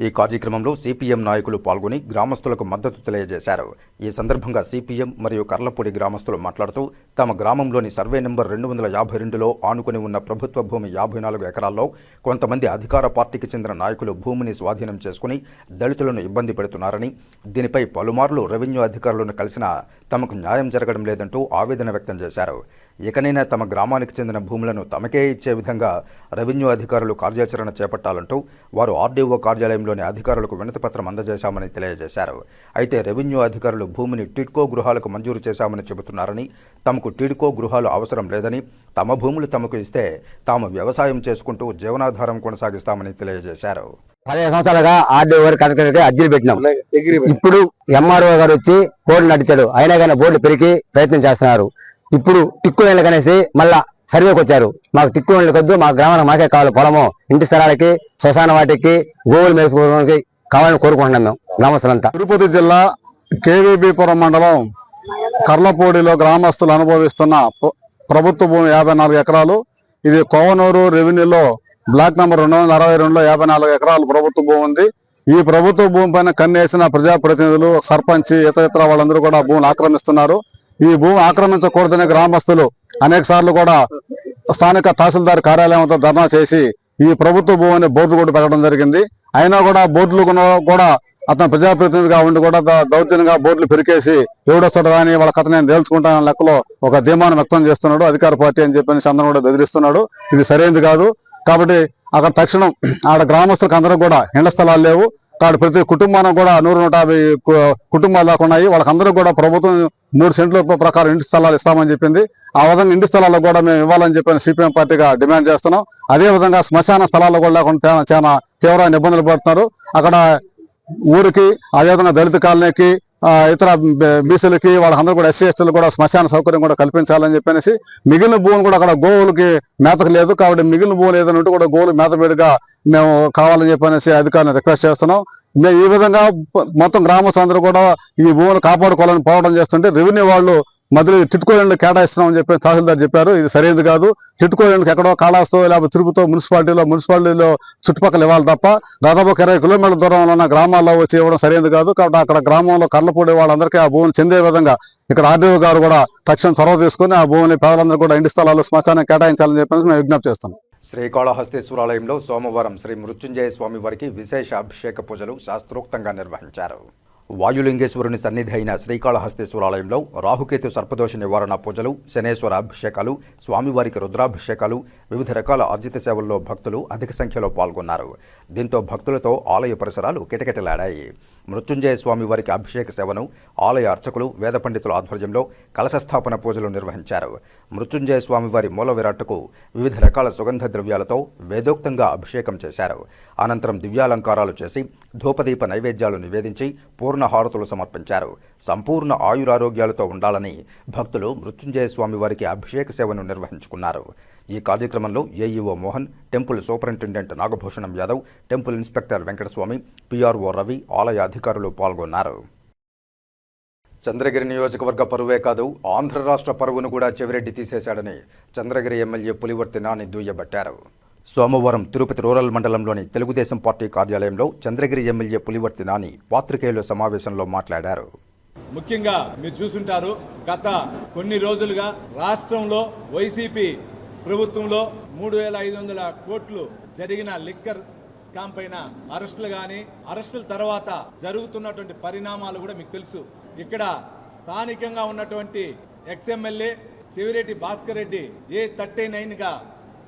A: ఈ కార్యక్రమంలో సిపిఎం నాయకులు పాల్గొని గ్రామస్తులకు మద్దతు తెలియజేశారు. ఈ సందర్భంగా సిపిఎం మరియు కర్లపూడి గ్రామస్తులు మాట్లాడుతూ తమ గ్రామంలోని సర్వే నెంబర్ 252లో ఆనుకుని ఉన్న ప్రభుత్వ భూమి 54 ఎకరాల్లో కొంతమంది అధికార పార్టీకి చెందిన నాయకులు భూమిని స్వాధీనం చేసుకుని దళితులను ఇబ్బంది పెడుతున్నారని, దీనిపై పలుమార్లు రెవెన్యూ అధికారులను కలిసినా తమకు న్యాయం జరగడం లేదంటూ ఆవేదన వ్యక్తం చేశారు. ఇకనైనా తమ గ్రామానికి చెందిన భూములను తమకే ఇచ్చే విధంగా రెవెన్యూ అధికారులు కార్యాచరణ చేపట్టాలంటూ వారు ఆర్డీఓ కార్యాలయంలోని అధికారులకు వినతిపత్రం అందజేశామని తెలియజేశారు. అయితే రెవెన్యూ అధికారులు భూమిని టిడ్కో గృహాలకు మంజూరు చేశామని చెబుతున్నారని, తమకు టిడ్కో గృహాలు అవసరం లేదని, తమ భూములు తమకు ఇస్తే తాము వ్యవసాయం చేసుకుంటూ జీవనాధారం కొనసాగిస్తామని తెలియజేశారు.
G: 15 సంవత్సరాలుగా ఆర్డీఓ గారు కలెక్టర్కి అర్జీలు పెట్టినాం. ఇప్పుడు ఎంఆర్ఓ గారు వచ్చి బోర్డు నడిచాడు, అయినా కానీ బోర్డు పెరిగి ప్రయత్నం చేస్తున్నారు. ఇప్పుడు టిక్కు నీళ్ళు కనేసి మళ్ళా సర్వేకి వచ్చారు. మాకు టిక్కు నీళ్ళు కొద్దు, మా గ్రామానికి మాకే కావాలి పొలము, ఇంటి స్థలాలకి, శ్మశాన వాటికి, గోవులు మేపుకోవడానికి కావాలని కోరుకుంటున్నాం మేము గ్రామస్తులంతా.
H: తిరుపతి జిల్లా కేవీబీపురం మండలం కర్లపూడిలో గ్రామస్తులు అనుభవిస్తున్న ప్రభుత్వ భూమి 54 ఎకరాలు. ఇది కోవనూరు రెవెన్యూలో బ్లాక్ నంబర్ 262లో 54 ఎకరాలు ప్రభుత్వ భూమి ఉంది. ఈ ప్రభుత్వ భూమి పైన కన్నేసిన ప్రజాప్రతినిధులు, సర్పంచ్, ఇతర వాళ్ళందరూ కూడా భూములు ఆక్రమిస్తున్నారు. ఈ భూమి ఆక్రమించకూడదనే గ్రామస్తులు అనేక సార్లు కూడా స్థానిక తహసీల్దార్ కార్యాలయం వద్ద ధర్నా చేసి ఈ ప్రభుత్వ భూమిని బోర్డు కూడా పెట్టడం జరిగింది. అయినా కూడా బోర్డులు కూడా అతను ప్రజాప్రతినిధిగా ఉండి కూడా దౌర్జన్యంగా బోర్డులు పెరికేసి ఎవడొస్తాడు కానీ వాళ్ళ కథ నేను తేల్చుకుంటానని లెక్కలో ఒక ధీమాను వ్యక్తం చేస్తున్నాడు. అధికార పార్టీ అని చెప్పి చంద్రబాబు కూడా బెదిరిస్తున్నాడు. ఇది సరైనది కాదు. కాబట్టి అక్కడ తక్షణం ఆడ గ్రామస్తులకు అందరూ కూడా ఇళ్ల స్థలాలు లేవు. కాబట్టి ప్రతి కుటుంబానికి కూడా 100-150 కుటుంబాలు దాకా ఉన్నాయి. వాళ్ళకందరూ కూడా ప్రభుత్వం 3 సెంట్ల ప్రకారం ఇంటి స్థలాలు ఇస్తామని చెప్పింది. ఆ విధంగా ఇంటి స్థలాల్లో కూడా మేము ఇవ్వాలని చెప్పి సిపిఎం పార్టీగా డిమాండ్ చేస్తున్నాం. అదే విధంగా శ్మశాన స్థలాల్లో కూడా లేకుండా చాలా తీవ్రమైన ఇబ్బందులు పడుతున్నారు. అక్కడ ఊరికి, అదేవిధంగా దళిత కాలనీకి, ఇతర బీసీలకి, వాళ్ళందరూ కూడా ఎస్సీ ఎస్టీలు కూడా శ్మశాన సౌకర్యం కూడా కల్పించాలని చెప్పనేసి మిగిలిన భూములు కూడా అక్కడ గోవులకి మేతకు లేదు. కాబట్టి మిగిలిన భూములు ఏదైనా ఉంటే కూడా గోవులు మేతబేడిగా మేము కావాలని చెప్పనేసి అధికారులను రిక్వెస్ట్ చేస్తున్నాం. ఈ విధంగా మొత్తం గ్రామస్తులందరూ కూడా ఈ భూములు కాపాడుకోవాలని పోరాటం చేస్తుంటే రెవెన్యూ వాళ్ళు మధ్యలో టిట్కోలను కేటాయిస్తున్నామని చెప్పి తహసీల్దార్ చెప్పారు. ఇది సరైనది కాదు. టిట్కోలకు ఎక్కడో కాళాస్తో లేకపోతే తిరుపతితో మున్సిపాలిటీలో చుట్టుపక్కల ఇవ్వాలి తప్ప దాదాపు 20 కిలోమీటర్ల దూరంలో ఉన్న గ్రామాల్లో వచ్చి ఇవ్వడం సరైనది కాదు. కాబట్టి అక్కడ గ్రామంలో కర్లపూడి వాళ్ళందరికీ ఆ భూమిని చెందే విధంగా ఇక్కడ ఆర్డీఓ గారు కూడా తక్షణం చొరవ తీసుకుని ఆ భూమిని పేదలందరూ కూడా ఇంటి స్థలాలు, శ్మశానం కేటాయించాలని చెప్పి మేము విజ్ఞప్తి చేస్తున్నాం.
A: శ్రీకాళహస్తీశ్వరాలయంలో సోమవారం శ్రీ మృత్యుంజయ స్వామి వారికి విశేష అభిషేక పూజలు శాస్త్రోక్తంగా నిర్వహించారు. వాయులింగేశ్వరుని సన్నిధి అయిన శ్రీకాళహస్తీశ్వరాలయంలో రాహుకేతు సర్పదోష నివారణ పూజలు, శనేశ్వర అభిషేకాలు, స్వామివారికి రుద్రాభిషేకాలు, వివిధ రకాల అర్జిత సేవల్లో భక్తులు అధిక సంఖ్యలో పాల్గొన్నారు. దీంతో భక్తులతో ఆలయ పరిసరాలు కిటకిటలాడాయి. మృత్యుంజయ స్వామి వారికి అభిషేక సేవను ఆలయ అర్చకులు, వేద పండితుల ఆధ్వర్యంలో కలశస్థాపన పూజలు నిర్వహించారు. మృత్యుంజయ స్వామి వారి మూల విరాట్టుకు వివిధ రకాల సుగంధ ద్రవ్యాలతో వేదోక్తంగా అభిషేకం చేశారు. అనంతరం దివ్యాలంకారాలు చేసి ధూపదీప నైవేద్యాలు నివేదించి పూర్ణ హారతులు సమర్పించారు. సంపూర్ణ ఆయురారోగ్యాలతో ఉండాలని భక్తులు మృత్యుంజయ స్వామి వారికి అభిషేక సేవను నిర్వహించుకున్నారు. ఈ కార్యక్రమంలో AEO Mohan, temple superintendent Nagabhushanam Yadav, temple inspector Venkataswamy, PRO Ravi, ఆలయ అధికారులు పాల్గొన్నారు. చంద్రగిరి నియోజకవర్గ పరువే కాదు, ఆంధ్ర రాష్ట్ర పరువును కూడా చెవిరెడ్డి తీసేశాడని చంద్రగిరి ఎమ్మెల్యే పులివర్తి నాని దుయ్యబట్టారు. సోమవారం తిరుపతి రూరల్ మండలంలోని తెలుగుదేశం పార్టీ కార్యాలయంలో చంద్రగిరి ఎమ్మెల్యే పులివర్తి నాని పాత్రికేయుల సమావేశంలో మాట్లాడారు.
I: ముఖ్యంగా మీరు చూసుంటారు, గత కొన్ని రోజులుగా రాష్ట్రంలో వైసీపీ ప్రభుత్వంలో 3,500 కోట్లు జరిగిన లిక్కర్ స్కామ్ పైన అరెస్టులు కానీ, అరెస్టుల తర్వాత జరుగుతున్నటువంటి పరిణామాలు కూడా మీకు తెలుసు. ఇక్కడ స్థానికంగా ఉన్నటువంటి ఎక్స్ఎమ్మెల్యే చెవిరెడ్డి భాస్కర్ రెడ్డి A39గా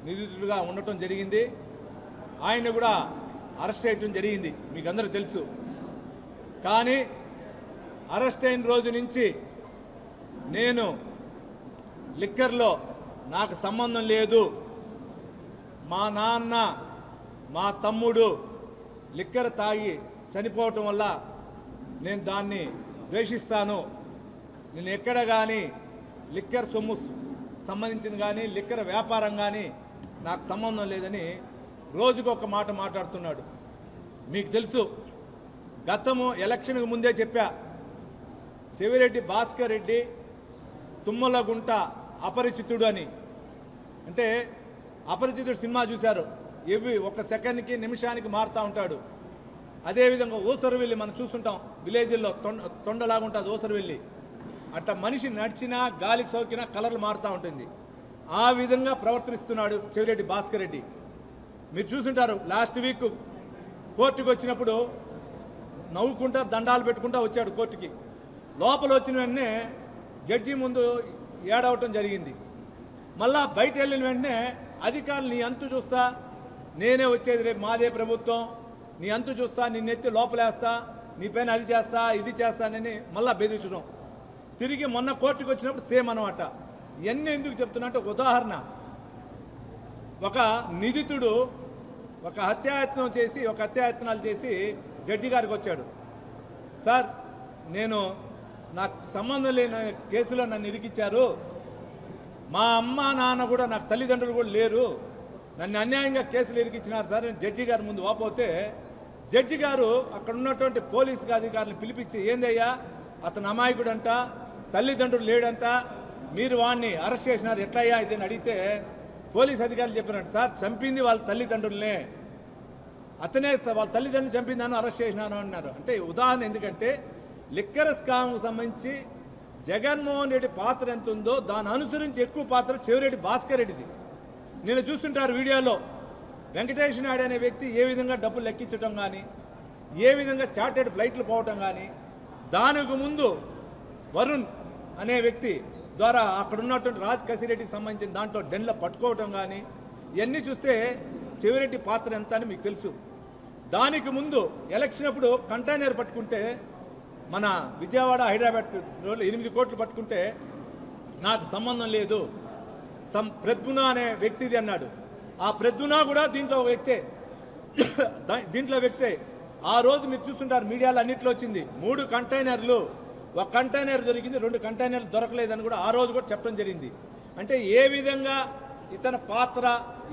I: నిందితుడిగా ఉండటం జరిగింది. ఆయన కూడా అరెస్ట్ చేయటం జరిగింది, మీకు అందరూ తెలుసు. కానీ అరెస్ట్ అయిన రోజు నుంచి నేను లిక్కర్లో నాకు సంబంధం లేదు, మా నాన్న మా తమ్ముడు లిక్కర్ తాగి చనిపోవటం వల్ల నేను దాన్ని ద్వేషిస్తాను, నేను ఎక్కడ కానీ లిక్కర్ సొమ్ము సంబంధించిన కానీ లిక్కర్ వ్యాపారం కానీ నాకు సంబంధం లేదని రోజుకు ఒక మాట మాట్లాడుతున్నాడు. మీకు తెలుసు, గతము ఎలక్షన్కు ముందే చెప్పా, చెవిరెడ్డి భాస్కర్ రెడ్డి తుమ్మలగుంట అపరిచితుడు అని. అంటే అపరిచితుడు సినిమా చూశారు, ఒక సెకండ్కి నిమిషానికి మారుతూ ఉంటాడు. అదేవిధంగా ఓసరవెల్లి మనం చూస్తుంటాం, విలేజ్ల్లో తొండలాగా ఉంటుంది ఓసరవెల్లి. అట్లా మనిషి నడిచినా గాలి సోకినా కలర్లు మారుతూ ఉంటుంది. ఆ విధంగా ప్రవర్తిస్తున్నాడు చెవిరెడ్డి భాస్కర్ రెడ్డి. మీరు చూసుంటారు, లాస్ట్ వీక్ కోర్టుకు వచ్చినప్పుడు నవ్వుకుంటా దండాలు పెట్టుకుంటా వచ్చాడు కోర్టుకి. లోపల వచ్చిన వెంటనే జడ్జి ముందు ఏడవటం జరిగింది. మళ్ళా బయట వెళ్ళిన వెంటనే అధికారులు నీ అంతు చూస్తా, నేనే వచ్చేది, రేపు మాదే ప్రభుత్వం, నీ అంతు చూస్తా, నిన్నెత్తి లోపలేస్తా, నీ పైన అది చేస్తా ఇది చేస్తానని మళ్ళా బెదిరించడం. తిరిగి మొన్న కోర్టుకు వచ్చినప్పుడు సేమ్ అనమాట. ఇవన్నీ ఎందుకు చెప్తున్నా అంటే, ఒక ఉదాహరణ, ఒక నిందితుడు ఒక హత్యాయత్నాలు చేసి జడ్జి గారికి వచ్చాడు. సార్, నాకు సంబంధం లేని కేసులో నన్ను ఇరికిచ్చారు, మా అమ్మ నాన్న కూడా నాకు తల్లిదండ్రులు కూడా లేరు, నన్ను అన్యాయంగా కేసులు ఇరికిచ్చినారు సార్ అని జడ్జి గారి ముందు వాపోతే, జడ్జి గారు అక్కడ ఉన్నటువంటి పోలీసు అధికారులను పిలిపించి, ఏందయ్యా అతను అమాయకుడంట, తల్లిదండ్రులు లేడంట, మీరు వాడిని అరెస్ట్ చేసినారు, ఎట్లయ్యా ఇదని అడిగితే పోలీస్ అధికారులు చెప్పినట్టు, సార్ చంపింది వాళ్ళ తల్లిదండ్రులనే, అతనే వాళ్ళ తల్లిదండ్రులు చంపిందాను అరెస్ట్ చేసినాను అన్నారు. అంటే ఉదాహరణ ఎందుకంటే, లిక్కర్ స్కామ్కు సంబంధించి జగన్మోహన్ రెడ్డి పాత్ర ఎంత ఉందో దాన్ని అనుసరించి ఎక్కువ పాత్ర చెవిరెడ్డి భాస్కర్ రెడ్డిది. నేను చూస్తుంటారు వీడియోలో, వెంకటేష్ నాయుడు అనే వ్యక్తి ఏ విధంగా డబ్బులు లెక్కించడం కానీ, ఏ విధంగా చార్టెడ్ ఫ్లైట్లు పోవటం కానీ, దానికి ముందు వరుణ్ అనే వ్యక్తి ద్వారా అక్కడ ఉన్నటువంటి రాజ్ కసిరెడ్డికి సంబంధించిన దాంట్లో డెన్లో పట్టుకోవటం కానీ, ఇవన్నీ చూస్తే చెవిరెడ్డి పాత్ర ఎంత అని మీకు తెలుసు. దానికి ముందు ఎలక్షన్ అప్పుడు కంటైనర్ పట్టుకుంటే, మన విజయవాడ హైదరాబాద్ 8 కోట్లు పట్టుకుంటే నాకు సంబంధం లేదు, ప్రద్యున అనే వ్యక్తిది అన్నాడు. ఆ ప్రద్యున కూడా దీంట్లో వ్యక్తే. ఆ రోజు మీరు చూస్తుంటారు మీడియాలో అన్నింటిలో వచ్చింది, 3 కంటైనర్లు, ఒక కంటైనర్ దొరికింది, 2 కంటైనర్లు దొరకలేదని కూడా ఆ రోజు కూడా చెప్పడం జరిగింది. అంటే ఏ విధంగా ఇతని పాత్ర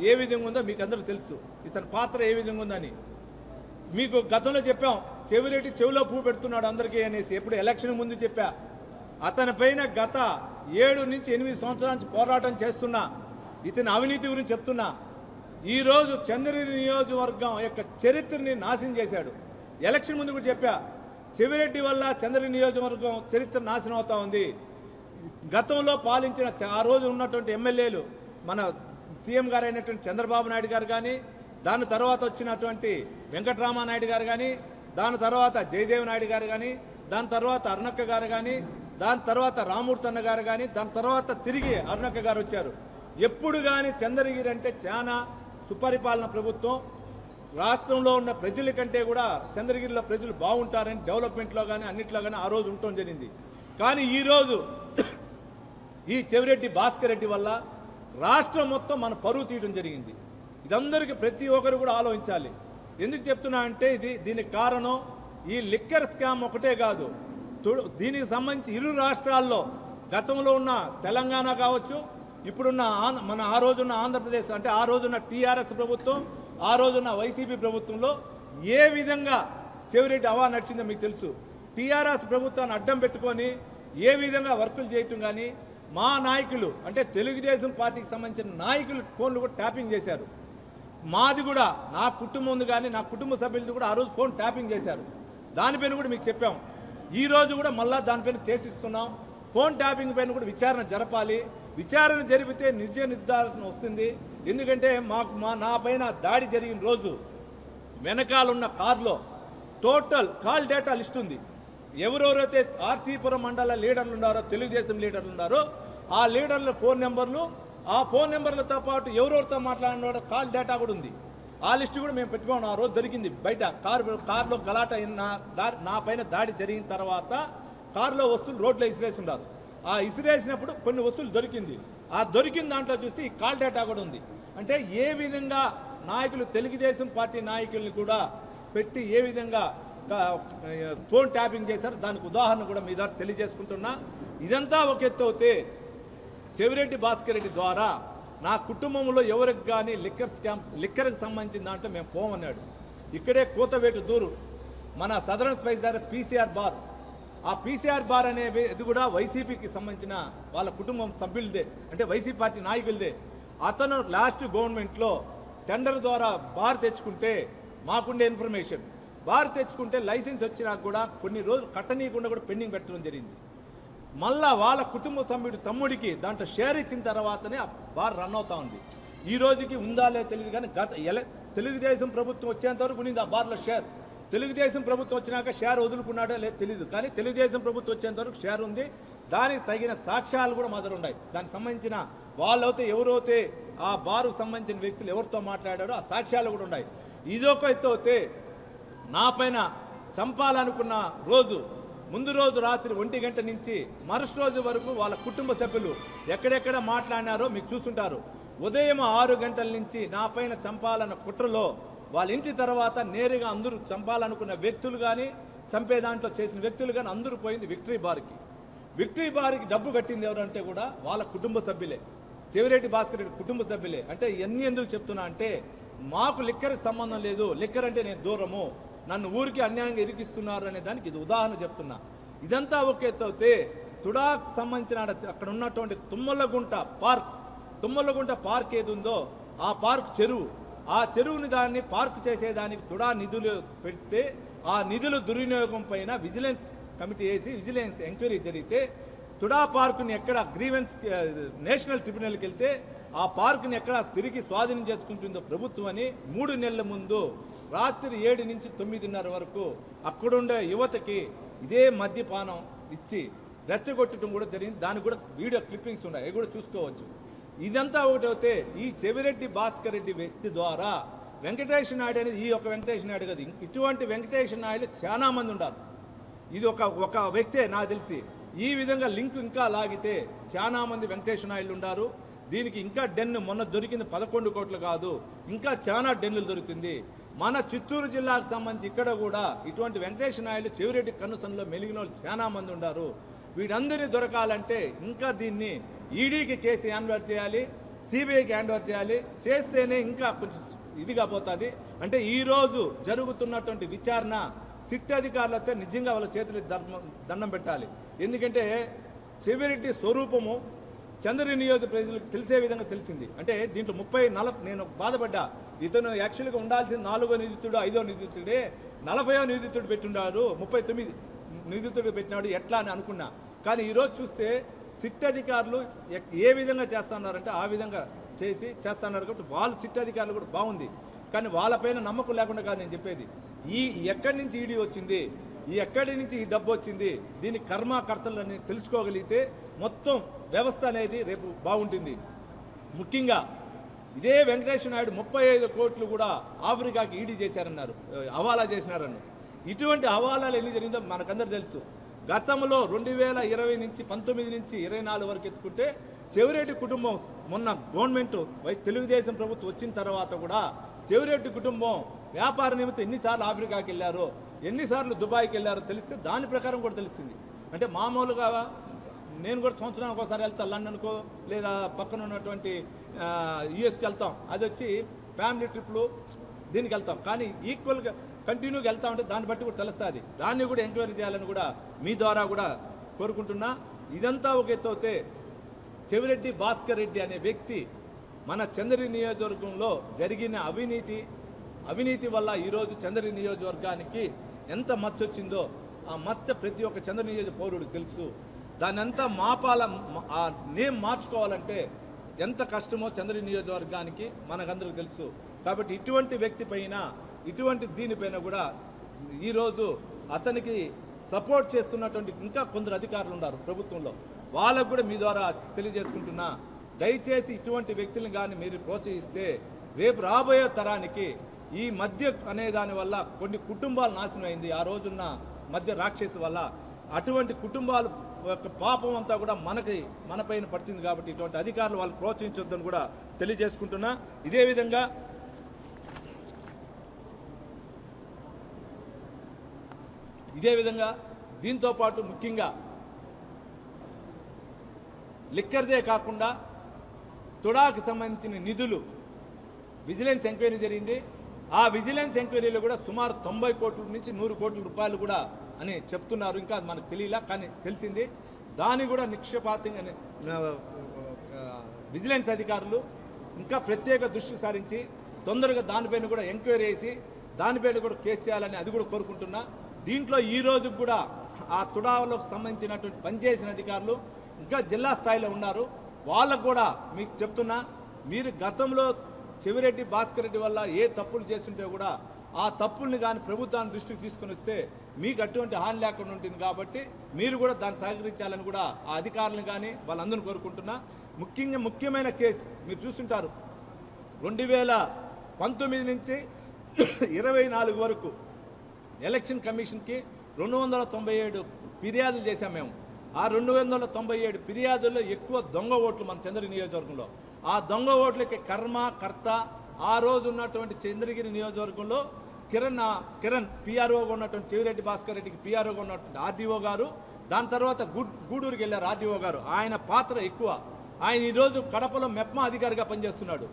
I: ఏ విధంగా ఉందో మీకు అందరూ తెలుసు, ఇతని పాత్ర ఏ విధంగా ఉందని. మీకు గతంలో చెప్పాం, చెవిరెడ్డి చెవిలో పువ్వు పెడుతున్నాడు అందరికీ అనేసి, ఎప్పుడు ఎలక్షన్ ముందు చెప్పా. అతని పైన గత 7 నుంచి 8 సంవత్సరాల నుంచి పోరాటం చేస్తున్నా, ఇతని అవినీతి గురించి చెప్తున్నా. ఈరోజు చంద్రగిరి నియోజకవర్గం యొక్క చరిత్రని నాశనం చేశాడు. ఎలక్షన్ ముందు కూడా చెప్పా, చెవిరెడ్డి వల్ల చంద్రగిరి నియోజకవర్గం చరిత్ర నాశనం అవుతా ఉంది. గతంలో పాలించిన ఆ రోజు ఉన్నటువంటి ఎమ్మెల్యేలు, మన సీఎం గారు అయినటువంటి చంద్రబాబు నాయుడు గారు కానీ, దాని తర్వాత వచ్చినటువంటి వెంకటరామానాయుడు గారు కానీ, దాని తర్వాత జయదేవ్ నాయుడు గారు కానీ, దాని తర్వాత అరుణక్క గారు కానీ, దాని తర్వాత రామూర్తి అన్న గారు కానీ, దాని తర్వాత తిరిగి అరుణక్క గారు వచ్చారు. ఎప్పుడు కానీ చంద్రగిరి అంటే చాలా సుపరిపాలన ప్రభుత్వం, రాష్ట్రంలో ఉన్న ప్రజల కంటే కూడా చంద్రగిరిలో ప్రజలు బాగుంటారని డెవలప్మెంట్లో కానీ అన్నిట్లో కానీ ఆ రోజు ఉండటం జరిగింది. కానీ ఈరోజు ఈ చెవిరెడ్డి భాస్కర్ రెడ్డి వల్ల రాష్ట్రం మొత్తం మన పరువు తీయడం జరిగింది. ఇదందరికీ ప్రతి ఒక్కరు కూడా ఆలోచించాలి. ఎందుకు చెప్తున్నా అంటే, దీనికి కారణం ఈ లిక్కర్ స్కామ్ ఒకటే కాదు, దీనికి సంబంధించి 2 రాష్ట్రాల్లో, గతంలో ఉన్న తెలంగాణ కావచ్చు, ఇప్పుడున్న మన ఆ రోజున్న ఆంధ్రప్రదేశ్, అంటే ఆ రోజున్న టీఆర్ఎస్ ప్రభుత్వం, ఆ రోజున్న వైసీపీ ప్రభుత్వంలో ఏ విధంగా చెవిరెడ్డి అవా నడిచిందో మీకు తెలుసు. టీఆర్ఎస్ ప్రభుత్వాన్ని అడ్డం పెట్టుకొని ఏ విధంగా వర్కులు చేయటం కానీ, మా నాయకులు అంటే తెలుగుదేశం పార్టీకి సంబంధించిన నాయకులు ఫోన్లు కూడా ట్యాపింగ్ చేశారు. మాది కూడా, నా కుటుంబం ఉంది కానీ నా కుటుంబ సభ్యులది కూడా ఆ రోజు ఫోన్ ట్యాపింగ్ చేశారు. దానిపైన కూడా మీకు చెప్పాం. ఈరోజు కూడా మళ్ళా దానిపైన కేసిస్తున్నాం. ఫోన్ ట్యాపింగ్ పైన కూడా విచారణ జరపాలి. విచారణ జరిపితే నిజ నిర్ధారణ వస్తుంది. ఎందుకంటే నా పైన దాడి జరిగిన రోజు వెనకాలన్న కారులో టోటల్ కాల్ డేటా లిస్ట్ ఉంది. ఎవరెవరైతే ఆర్సీపురం మండల లీడర్లు ఉన్నారో, తెలుగుదేశం లీడర్లు ఉన్నారో, ఆ లీడర్ల ఫోన్ నెంబర్లు, ఆ ఫోన్ నెంబర్లతో పాటు ఎవరెవరితో మాట్లాడినారో కాల్ డేటా కూడా ఉంది. ఆ లిస్టు కూడా మేము పెట్టుకున్నాం. ఆ రోజు దొరికింది బయట కారులో గలాట నా పైన దాడి జరిగిన తర్వాత కారులో వస్తువులు రోడ్లో ఇసిరేసి ఉన్నారు. ఆ ఇసిరేసినప్పుడు కొన్ని వస్తువులు దొరికింది. ఆ దొరికిన దాంట్లో చూస్తే ఈ కాల్ డేటా కూడా ఉంది. అంటే ఏ విధంగా నాయకులు, తెలుగుదేశం పార్టీ నాయకుల్ని కూడా పెట్టి ఏ విధంగా ఫోన్ ట్యాపింగ్ చేశారు, దానికి ఉదాహరణ కూడా మీ ద్వారా తెలియజేసుకుంటున్నా. ఇదంతా ఒక ఎత్తు అవుతే, చెవిరెడ్డి భాస్కర్ రెడ్డి ద్వారా నా కుటుంబంలో ఎవరికి కానీ లిక్కర్కి సంబంధించిన దాంట్లో మేము పోమన్నాడు. ఇక్కడే కూతవేటు దూరు మన సదరన్ స్పైస్ దగ్గర పీసీఆర్ బార్, ఆ పీసీఆర్ బార్ అనేవి ఇది కూడా వైసీపీకి సంబంధించిన వాళ్ళ కుటుంబం సభ్యులదే, అంటే వైసీపీ పార్టీ నాయకులదే. అతను లాస్ట్ గవర్నమెంట్లో టెండర్ ద్వారా బార్ తెచ్చుకుంటే, మాకుండే ఇన్ఫర్మేషన్, బార్ తెచ్చుకుంటే లైసెన్స్ వచ్చినా కూడా కొన్ని రోజులు కట్టనీయకుండా కూడా పెండింగ్ పెట్టడం జరిగింది. మళ్ళా వాళ్ళ కుటుంబ సభ్యుడు తమ్ముడికి దాంట్లో షేర్ ఇచ్చిన తర్వాతనే ఆ బార్ రన్ అవుతా ఉంది. ఈ రోజుకి ఉందా లేదా తెలియదు, కానీ తెలుగుదేశం ప్రభుత్వం వచ్చేంత వరకు ఉంది ఆ బార్లో షేర్. తెలుగుదేశం ప్రభుత్వం వచ్చినాక షేర్ వదులుకున్నాడో లేదు తెలియదు, కానీ తెలుగుదేశం ప్రభుత్వం వచ్చేంత వరకు షేర్ ఉంది. దానికి తగిన సాక్ష్యాలు కూడా మా దగ్గర ఉన్నాయి. దానికి సంబంధించిన వాళ్ళైతే ఎవరైతే ఆ బారుకు సంబంధించిన వ్యక్తులు ఎవరితో మాట్లాడారో ఆ సాక్ష్యాలు కూడా ఉన్నాయి. ఇదొక ఎత్తు అయితే, నా పైన చంపాలనుకున్న రోజు ముందు రోజు రాత్రి 1 గంట నుంచి మరుసటి రోజు వరకు వాళ్ళ కుటుంబ సభ్యులు ఎక్కడెక్కడ మాట్లాడినారో మీకు చూస్తుంటారు. ఉదయం 6 గంటల నుంచి నా పైన చంపాలన్న కుట్రలో వాళ్ళ ఇంటి తర్వాత నేరుగా అందరూ చంపాలనుకున్న వ్యక్తులు కానీ, చంపే దాంట్లో చేసిన వ్యక్తులు కానీ అందరూ పోయింది విక్టరీ బార్కి. విక్టరీ బార్కి డబ్బు కట్టింది ఎవరంటే కూడా వాళ్ళ కుటుంబ సభ్యులే, చెవిరెడ్డి భాస్కర్ రెడ్డి కుటుంబ సభ్యులే. అంటే ఇవన్నీ ఎందుకు చెప్తున్నా అంటే, మాకు లిక్కర్కి సంబంధం లేదు, లిక్కర్ అంటే నేను దూరము, నన్ను ఊరికి అన్యాయంగా ఇరికిస్తున్నారు అనే దానికి ఇది ఉదాహరణ చెప్తున్నా. ఇదంతా ఒక ఎత్తు అయితే, తుడాకు సంబంధించిన అక్కడ ఉన్నటువంటి తుమ్మలగుంట పార్క్ ఏది ఉందో ఆ పార్క్ చెరువు, ఆ చెరువుని దాన్ని పార్క్ చేసేదానికి తుడా నిధులు పెడితే, ఆ నిధుల దుర్వినియోగం పైన విజిలెన్స్ కమిటీ వేసి విజిలెన్స్ ఎంక్వైరీ జరిగితే, తుడా పార్కుని ఎక్కడ గ్రీవెన్స్ నేషనల్ ట్రిబ్యునల్కి వెళ్తే ఆ పార్కుని ఎక్కడ తిరిగి స్వాధీనం చేసుకుంటుందో ప్రభుత్వం అని 3 నెలల ముందు రాత్రి 7 నుంచి 9:30 వరకు అక్కడుండే యువతకి ఇదే మద్యపానం ఇచ్చి రెచ్చగొట్టడం కూడా జరిగింది. దానికి కూడా వీడియో క్లిప్పింగ్స్ ఉన్నాయి, అవి కూడా చూసుకోవచ్చు. ఇదంతా ఒకటైతే, ఈ చెవిరెడ్డి భాస్కర్ రెడ్డి వ్యక్తి ద్వారా వెంకటేష్ నాయుడు అనేది ఈ ఒక వెంకటేష్ నాయుడు కాదు, ఇటువంటి వెంకటేష్ నాయుడు చాలా మంది ఉన్నారు. ఇది ఒక వ్యక్తే నాకు తెలిసి. ఈ విధంగా లింక్ ఇంకా లాగితే చాలా మంది వెంకటేష్ నాయుడు ఉన్నారు. దీనికి ఇంకా డెన్ను మొన్న దొరికింది 11 కోట్లు కాదు, ఇంకా చాలా డెన్నులు దొరుకుతుంది. మన చిత్తూరు జిల్లాకు సంబంధించి ఇక్కడ కూడా ఇటువంటి వెంకటేష్ నాయుడు చెవిరెడ్డి కన్నుసన్లో మెలిగిన వాళ్ళు చాలా మంది ఉన్నారు. వీటందరినీ దొరకాలంటే ఇంకా దీన్ని ఈడీకి కేసు హ్యాండ్ ఓవర్ చేయాలి, సిబిఐకి హ్యాండ్ ఓవర్ చేయాలి. చేస్తేనే ఇంకా కొంచెం ఇదిగా పోతుంది. అంటే ఈరోజు జరుగుతున్నటువంటి విచారణ సిట్ అధికారులతో నిజంగా వాళ్ళ చేతులు దండం పెట్టాలి. ఎందుకంటే చెవిరెడ్డి స్వరూపము చంద్రగిరి నియోజక ప్రజలకు తెలిసే విధంగా తెలిసింది. అంటే దీంట్లో 30-40 నేను బాధపడ్డా. ఇతను యాక్చువల్గా ఉండాల్సిన 4వ నిందితుడు 5వ నిందితుడే 40వ నిందితుడు పెట్టున్నారు, 39 నిందితుడు పెట్టినాడు ఎట్లా అని అనుకున్నా. కానీ ఈరోజు చూస్తే సిట్ అధికారులు ఏ విధంగా చేస్తున్నారంటే ఆ విధంగా చేస్తున్నారు. కాబట్టి వాళ్ళు సిట్ అధికారులు కూడా బాగుంది, కానీ వాళ్ళపైన నమ్మకం లేకుండా కాదు నేను చెప్పేది. ఎక్కడి నుంచి ఈడీ వచ్చింది, ఎక్కడి నుంచి ఈ డబ్బు వచ్చింది, దీని కర్మకర్తలని తెలుసుకోగలిగితే మొత్తం వ్యవస్థ అనేది రేపు బాగుంటుంది. ముఖ్యంగా ఇదే వెంకటేశ్వర నాయుడు 35 కోట్లు కూడా ఆఫ్రికాకి ఈడీ చేశారన్నారు, హవాలా చేసినారన్నారు. ఇటువంటి హవాలాలు ఎన్ని జరిగిందో మనకందరూ తెలుసు. గతంలో 2020 నుంచి 19 నుంచి 24 వరకు ఎత్తుకుంటే చెవిరెడ్డి కుటుంబం మొన్న గవర్నమెంట్ తెలుగుదేశం ప్రభుత్వం వచ్చిన తర్వాత కూడా చెవిరెడ్డి కుటుంబం వ్యాపార నిమిత్తం ఎన్నిసార్లు ఆఫ్రికాకి వెళ్ళారో, ఎన్నిసార్లు దుబాయ్కి వెళ్ళారో తెలిస్తే దాని ప్రకారం కూడా తెలిసింది. అంటే మామూలుగా నేను కూడా సంవత్సరానికి ఒకసారి వెళ్తాను లండన్కో, లేదా పక్కన ఉన్నటువంటి యుఎస్కి వెళ్తాం. అది వచ్చి ఫ్యామిలీ ట్రిప్లు దీనికి వెళ్తాం. కానీ ఈక్వల్గా కంటిన్యూగా వెళ్తా ఉంటే దాన్ని బట్టి కూడా తెలుస్తుంది. దాన్ని కూడా ఎంక్వైరీ చేయాలని కూడా మీ ద్వారా కూడా కోరుకుంటున్నా. ఇదంతా ఒక ఎత్తు అయితే, చెవిరెడ్డి భాస్కర్ రెడ్డి అనే వ్యక్తి మన చంద్రగిరి నియోజకవర్గంలో జరిగిన అవినీతి వల్ల ఈరోజు చంద్రగిరి నియోజకవర్గానికి ఎంత మచ్చ వచ్చిందో ఆ మచ్చ ప్రతి ఒక్క చంద్రగిరి నియోజక పౌరుడికి తెలుసు. దాన్ని అంతా ఆ నేమ్ మార్చుకోవాలంటే ఎంత కష్టమో చంద్రగిరి నియోజకవర్గానికి మనకందరికీ తెలుసు. కాబట్టి ఇటువంటి వ్యక్తి పైన, ఇటువంటి దీనిపైన కూడా ఈరోజు అతనికి సపోర్ట్ చేస్తున్నటువంటి ఇంకా కొందరు అధికారులు ఉన్నారు ప్రభుత్వంలో, వాళ్ళకు కూడా మీ ద్వారా తెలియజేసుకుంటున్నా. దయచేసి ఇటువంటి వ్యక్తులను కానీ మీరు ప్రోత్సహిస్తే రేపు రాబోయే తరానికి ఈ మద్య అనే దాని వల్ల కొన్ని కుటుంబాలు నాశనం అయింది. ఆ రోజున్న మద్య రాక్షసు వల్ల అటువంటి కుటుంబాలు యొక్క పాపం అంతా కూడా మన పైన పడుతుంది. కాబట్టి ఇటువంటి అధికారులు వాళ్ళు ప్రోత్సహించొద్దని కూడా తెలియజేసుకుంటున్నా. ఇదే విధంగా దీంతోపాటు ముఖ్యంగా లిక్కర్దే కాకుండా తుడాకు సంబంధించిన నిధులు విజిలెన్స్ ఎంక్వైరీ జరిగింది. ఆ విజిలెన్స్ ఎంక్వైరీలో కూడా సుమారు 90 కోట్ల నుంచి 100 కోట్ల రూపాయలు కూడా అని చెప్తున్నారు. ఇంకా అది మనకు తెలియలా, కానీ తెలిసింది. దాన్ని కూడా నిక్షేపాతంగా విజిలెన్స్ అధికారులు ఇంకా ప్రత్యేక దృష్టి సారించి తొందరగా దానిపైన కూడా ఎంక్వైరీ చేసి దానిపైన కూడా కేసు చేయాలని అది కూడా కోరుకుంటున్నా. దీంట్లో ఈ రోజు కూడా ఆ తుడావలోకి సంబంధించినటువంటి పనిచేసిన అధికారులు ఇంకా జిల్లా స్థాయిలో ఉన్నారు. వాళ్ళకు కూడా మీకు చెప్తున్నా, మీరు గతంలో చెవిరెడ్డి భాస్కర్ రెడ్డి వల్ల ఏ తప్పులు చేస్తుంటే కూడా ఆ తప్పుల్ని కానీ ప్రభుత్వాన్ని దృష్టికి తీసుకుని వస్తే మీకు అటువంటి హాని లేకుండా ఉంటుంది. కాబట్టి మీరు కూడా దాన్ని సహకరించాలని కూడా ఆ అధికారులను కానీ వాళ్ళందరినీ కోరుకుంటున్నా. ముఖ్యమైన కేసు మీరు చూస్తుంటారు, 2019 నుంచి 24 వరకు ఎలక్షన్ కమిషన్కి 297 ఫిర్యాదులు చేశాం మేము. ఆ 297 ఫిర్యాదుల్లో ఎక్కువ దొంగ ఓట్లు మన చంద్రగిరి నియోజకవర్గంలో. ఆ దొంగ ఓట్లకి కర్త ఆ రోజు ఉన్నటువంటి చంద్రగిరి నియోజకవర్గంలో కిరణ్ పిఆర్ఓగా ఉన్నటువంటి చెవిరెడ్డి భాస్కర్ రెడ్డికి పిఆర్ఓగా ఉన్నటువంటి ఆర్డీఓ గారు, దాని తర్వాత గూడూరుకి వెళ్ళారు ఆర్డీఓ గారు. ఆయన పాత్ర ఎక్కువ. ఆయన ఈరోజు కడపలో మెప్మా అధికారిగా పనిచేస్తున్నాడు.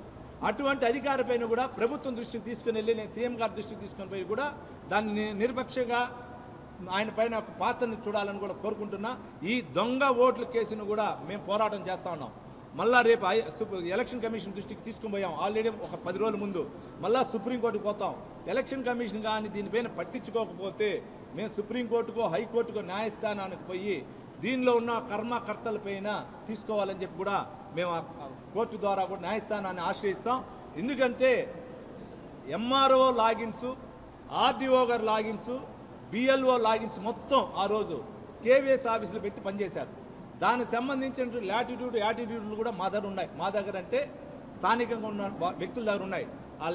I: అటువంటి అధికారి పైన కూడా ప్రభుత్వం దృష్టికి తీసుకుని వెళ్ళి నేను సీఎం గారి దృష్టికి తీసుకుని పోయి కూడా దాన్ని నిరపక్షంగా ఆయన పైన ఒక పాత్రని చూడాలని కూడా కోరుకుంటున్నా. ఈ దొంగ ఓట్ల కేసును కూడా మేము పోరాటం చేస్తూ ఉన్నాం. మళ్ళా రేపు ఎలక్షన్ కమిషన్ దృష్టికి తీసుకుని పోయాం ఆల్రెడీ ఒక 10 రోజుల ముందు. మళ్ళా సుప్రీంకోర్టుకు పోతాం. ఎలక్షన్ కమిషన్ కానీ దీనిపైన పట్టించుకోకపోతే మేము సుప్రీంకోర్టుకో హైకోర్టుకో న్యాయస్థానానికి పోయి దీనిలో ఉన్న కర్తలపైన తీసుకోవాలని చెప్పి కూడా మేము కోర్టు ద్వారా కూడా న్యాయస్థానాన్ని ఆశ్రయిస్తాం. ఎందుకంటే ఎంఆర్ఓ లాగిన్స్, ఆర్డీఓ గారు లాగిన్స్, బిఎల్ఓ లాగిన్స్ మొత్తం ఆ రోజు కేవీఎస్ ఆఫీసులో పెట్టి పనిచేశారు. దానికి సంబంధించిన యాటిట్యూడ్లు కూడా మా దగ్గర ఉన్నాయి. మా దగ్గర అంటే స్థానికంగా ఉన్న వ్యక్తుల దగ్గర ఉన్నాయి. ఆ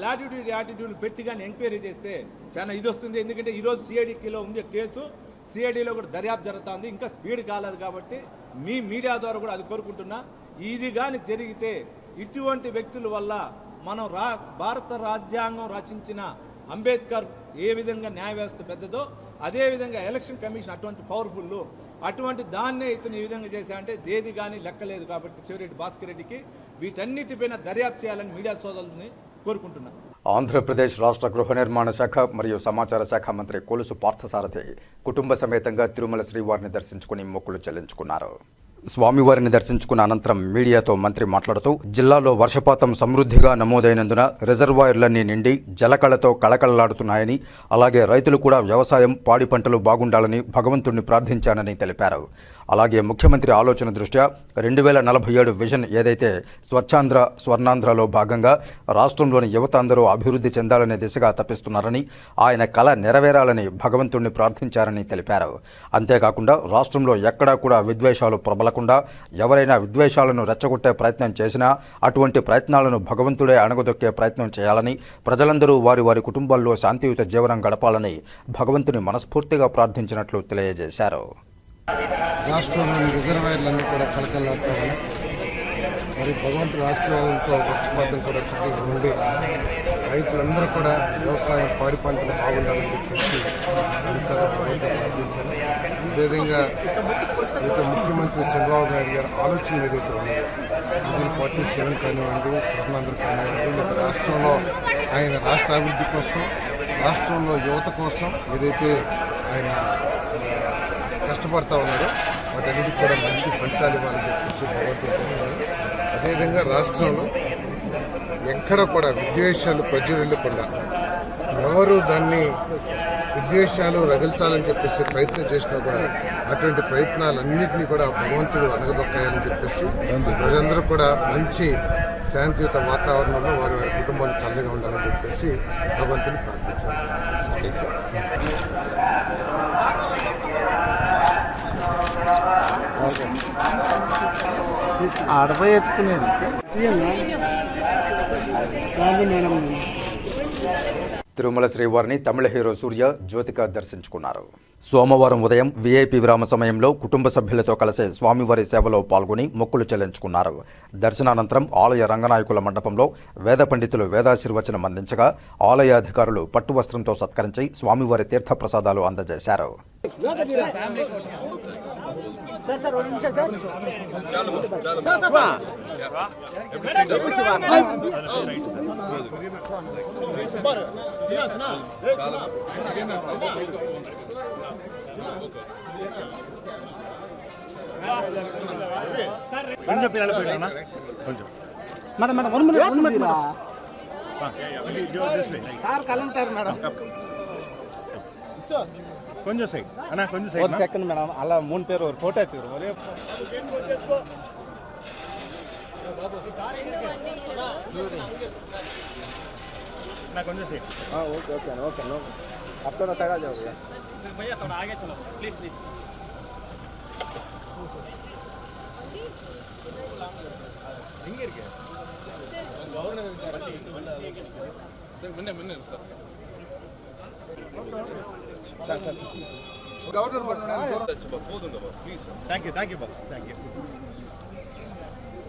I: యాటిట్యూడ్లు పెట్టి కానీ ఎంక్వైరీ చేస్తే చాలా ఇది వస్తుంది. ఎందుకంటే ఈరోజు సిఐడిలో ఉంది కేసు, సిఐడిలో కూడా దర్యాప్తు జరుగుతుంది. ఇంకా స్పీడ్ కాలేదు. కాబట్టి మీ మీడియా ద్వారా కూడా అది కోరుకుంటున్నా. ఇది కానీ జరిగితే ఇటువంటి వ్యక్తుల వల్ల మనం భారత రాజ్యాంగం రచించిన అంబేద్కర్ ఏ విధంగా న్యాయ వ్యవస్థ పెద్దదో అదేవిధంగా ఎలక్షన్ కమిషన్ అటువంటి పవర్ఫుల్, అటువంటి దాన్నే ఇతను ఈ విధంగా చేశారంటే దేది కానీ లెక్కలేదు. కాబట్టి చెవిరెడ్డి భాస్కర్ రెడ్డికి వీటన్నిటిపైన దర్యాప్తు చేయాలని మీడియా సోదరులని కోరుకుంటున్నాను.
A: ఆంధ్రప్రదేశ్ రాష్ట్ర గృహ నిర్మాణ శాఖ మరియు సమాచార శాఖ మంత్రి కొలుసు పార్థసారథి కుటుంబ సమేతంగా తిరుమల శ్రీవారిని దర్శించుకుని మొక్కులు చెల్లించుకున్నారు. స్వామివారిని దర్శించుకున్న అనంతరం మీడియాతో మంత్రి మాట్లాడుతూ జిల్లాలో వర్షపాతం సమృద్ధిగా నమోదైనందున రిజర్వాయర్లన్నీ నిండి జలకళతో కళకళలాడుతున్నాయని, అలాగే రైతులు కూడా వ్యవసాయం పాడి పంటలు బాగుండాలని భగవంతుణ్ణి ప్రార్థించానని తెలిపారు. అలాగే ముఖ్యమంత్రి ఆలోచన దృష్ట్యా 2047 విజన్ ఏదైతే స్వచ్ఛాంధ్ర స్వర్ణాంధ్రలో భాగంగా రాష్ట్రంలోని యువత అందరూ అభివృద్ధి చెందాలనే దిశగా తప్పిస్తున్నారని, ఆయన కళ నెరవేరాలని భగవంతుణ్ణి ప్రార్థించారని తెలిపారు. అంతేకాకుండా రాష్ట్రంలో ఎక్కడా కూడా విద్వేషాలు ప్రబలకుండా ఎవరైనా విద్వేషాలను రెచ్చగొట్టే ప్రయత్నం చేసినా అటువంటి ప్రయత్నాలను భగవంతుడే అణగదొక్కే ప్రయత్నం చేయాలని, ప్రజలందరూ వారి వారి కుటుంబాల్లో శాంతియుత జీవనం గడపాలని భగవంతుని మనస్ఫూర్తిగా ప్రార్థించినట్లు తెలియజేశారు.
J: రాష్ట్రంలోని రిజర్వాయర్లన్నీ కూడా కలకలాడుతూ ఉన్నాయి. మరి భగవంతుడి ఆశీర్వాదంతో వర్షపాతం కూడా చక్కగా ఉండి రైతులందరూ కూడా వ్యవసాయం పాడి పంటలు బాగుండాలని చెప్పేసి మనసారా భగవంతుడు ప్రార్థించారు. అదేవిధంగా అయితే ముఖ్యమంత్రి చంద్రబాబు నాయుడు గారి ఆలోచనలు ఏదైతే ఉన్నాయో 47 కానివ్వండి, స్వర్ణాంధ్ర కానివ్వండి, లేదా రాష్ట్రంలో ఆయన రాష్ట్ర అభివృద్ధి కోసం, రాష్ట్రంలో యువత కోసం ఏదైతే ఆయన కష్టపడతా ఉన్నారో వాటన్నిటికీ కూడా మంచి ఫలితాలు ఇవ్వాలని చెప్పేసి భగవంతుడు. అదేవిధంగా రాష్ట్రంలో ఎక్కడ కూడా విద్వేషాలు ప్రజ్వరిల్లకుండా, ఎవరు దాన్ని విద్వేషాలు రగిల్చాలని చెప్పేసి ప్రయత్నం చేసినా కూడా అటువంటి ప్రయత్నాలన్నింటినీ కూడా భగవంతుడు అనగదొక్కాయని చెప్పేసి ప్రజలందరూ కూడా మంచి శాంతియుత వాతావరణంలో వారి వారి కుటుంబాలు చల్లగా ఉండాలని చెప్పేసి భగవంతుని ప్రార్థించారు.
K: ఆడపై ఎత్తుకునేది
A: తిరుమల శ్రీవారిని తమిళ హీరో సూర్య జ్యోతిక దర్శించుకున్నారు. సోమవారం ఉదయం వీఐపీ విరామ సమయంలో కుటుంబ సభ్యులతో కలిసి స్వామివారి సేవలో పాల్గొని మొక్కులు చెల్లించుకున్నారు. దర్శనానంతరం ఆలయ రంగనాయకుల మండపంలో వేద పండితులు వేదాశీర్వచనం అందించగా ఆలయ అధికారులు పట్టు వస్త్రంతో సత్కరించి స్వామివారి తీర్థ ప్రసాదాలు అందజేశారు.
K: கொஞ்சம் சைட் அண்ணா கொஞ்சம் சைட் ஒரு செகண்ட் மேடம் அல்ல 3 பேர் ஒரு போட்டோ எடுத்துறோம் ஒரே ना கொஞ்சம் சைட் हां ओके ओके ओके नो अब थोड़ा साइड आ जाओगे भैया थोड़ा आगे चलो प्लीज प्लीज எங்க இருக்கு கவர்னர் முன்ன முன்ன sir governor please thank you boss thank you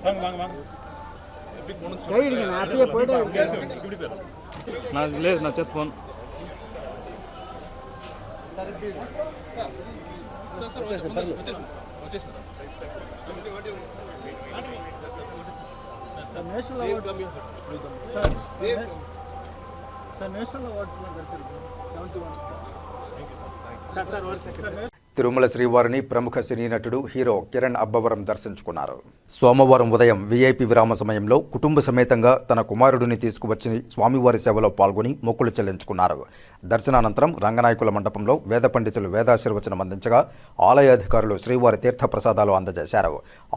K: வாங்க வாங்க வாங்க எப்படி போணும் சொல்லுங்க நான் அப்படியே போய்ட்டு இப்படி பேர் நான் இல்ல நான் செக் போன் sir national award sir national awards ला करते 71 सर और सेकंड
A: తిరుమల శ్రీవారిని ప్రముఖ సినీ నటుడు హీరో కిరణ్ అబ్బవరం దర్శించుకున్నారు. సోమవారం ఉదయం వీఐపీ విరామ సమయంలో కుటుంబ సమేతంగా తన కుమారుడిని తీసుకువచ్చి స్వామివారి సేవలో పాల్గొని మొక్కులు చెల్లించుకున్నారు. దర్శనానంతరం రంగనాయకుల మండపంలో వేద పండితులు వేదాశీర్వచనం అందించగా ఆలయ అధికారులు శ్రీవారి తీర్థ ప్రసాదాలు అందజేశారు.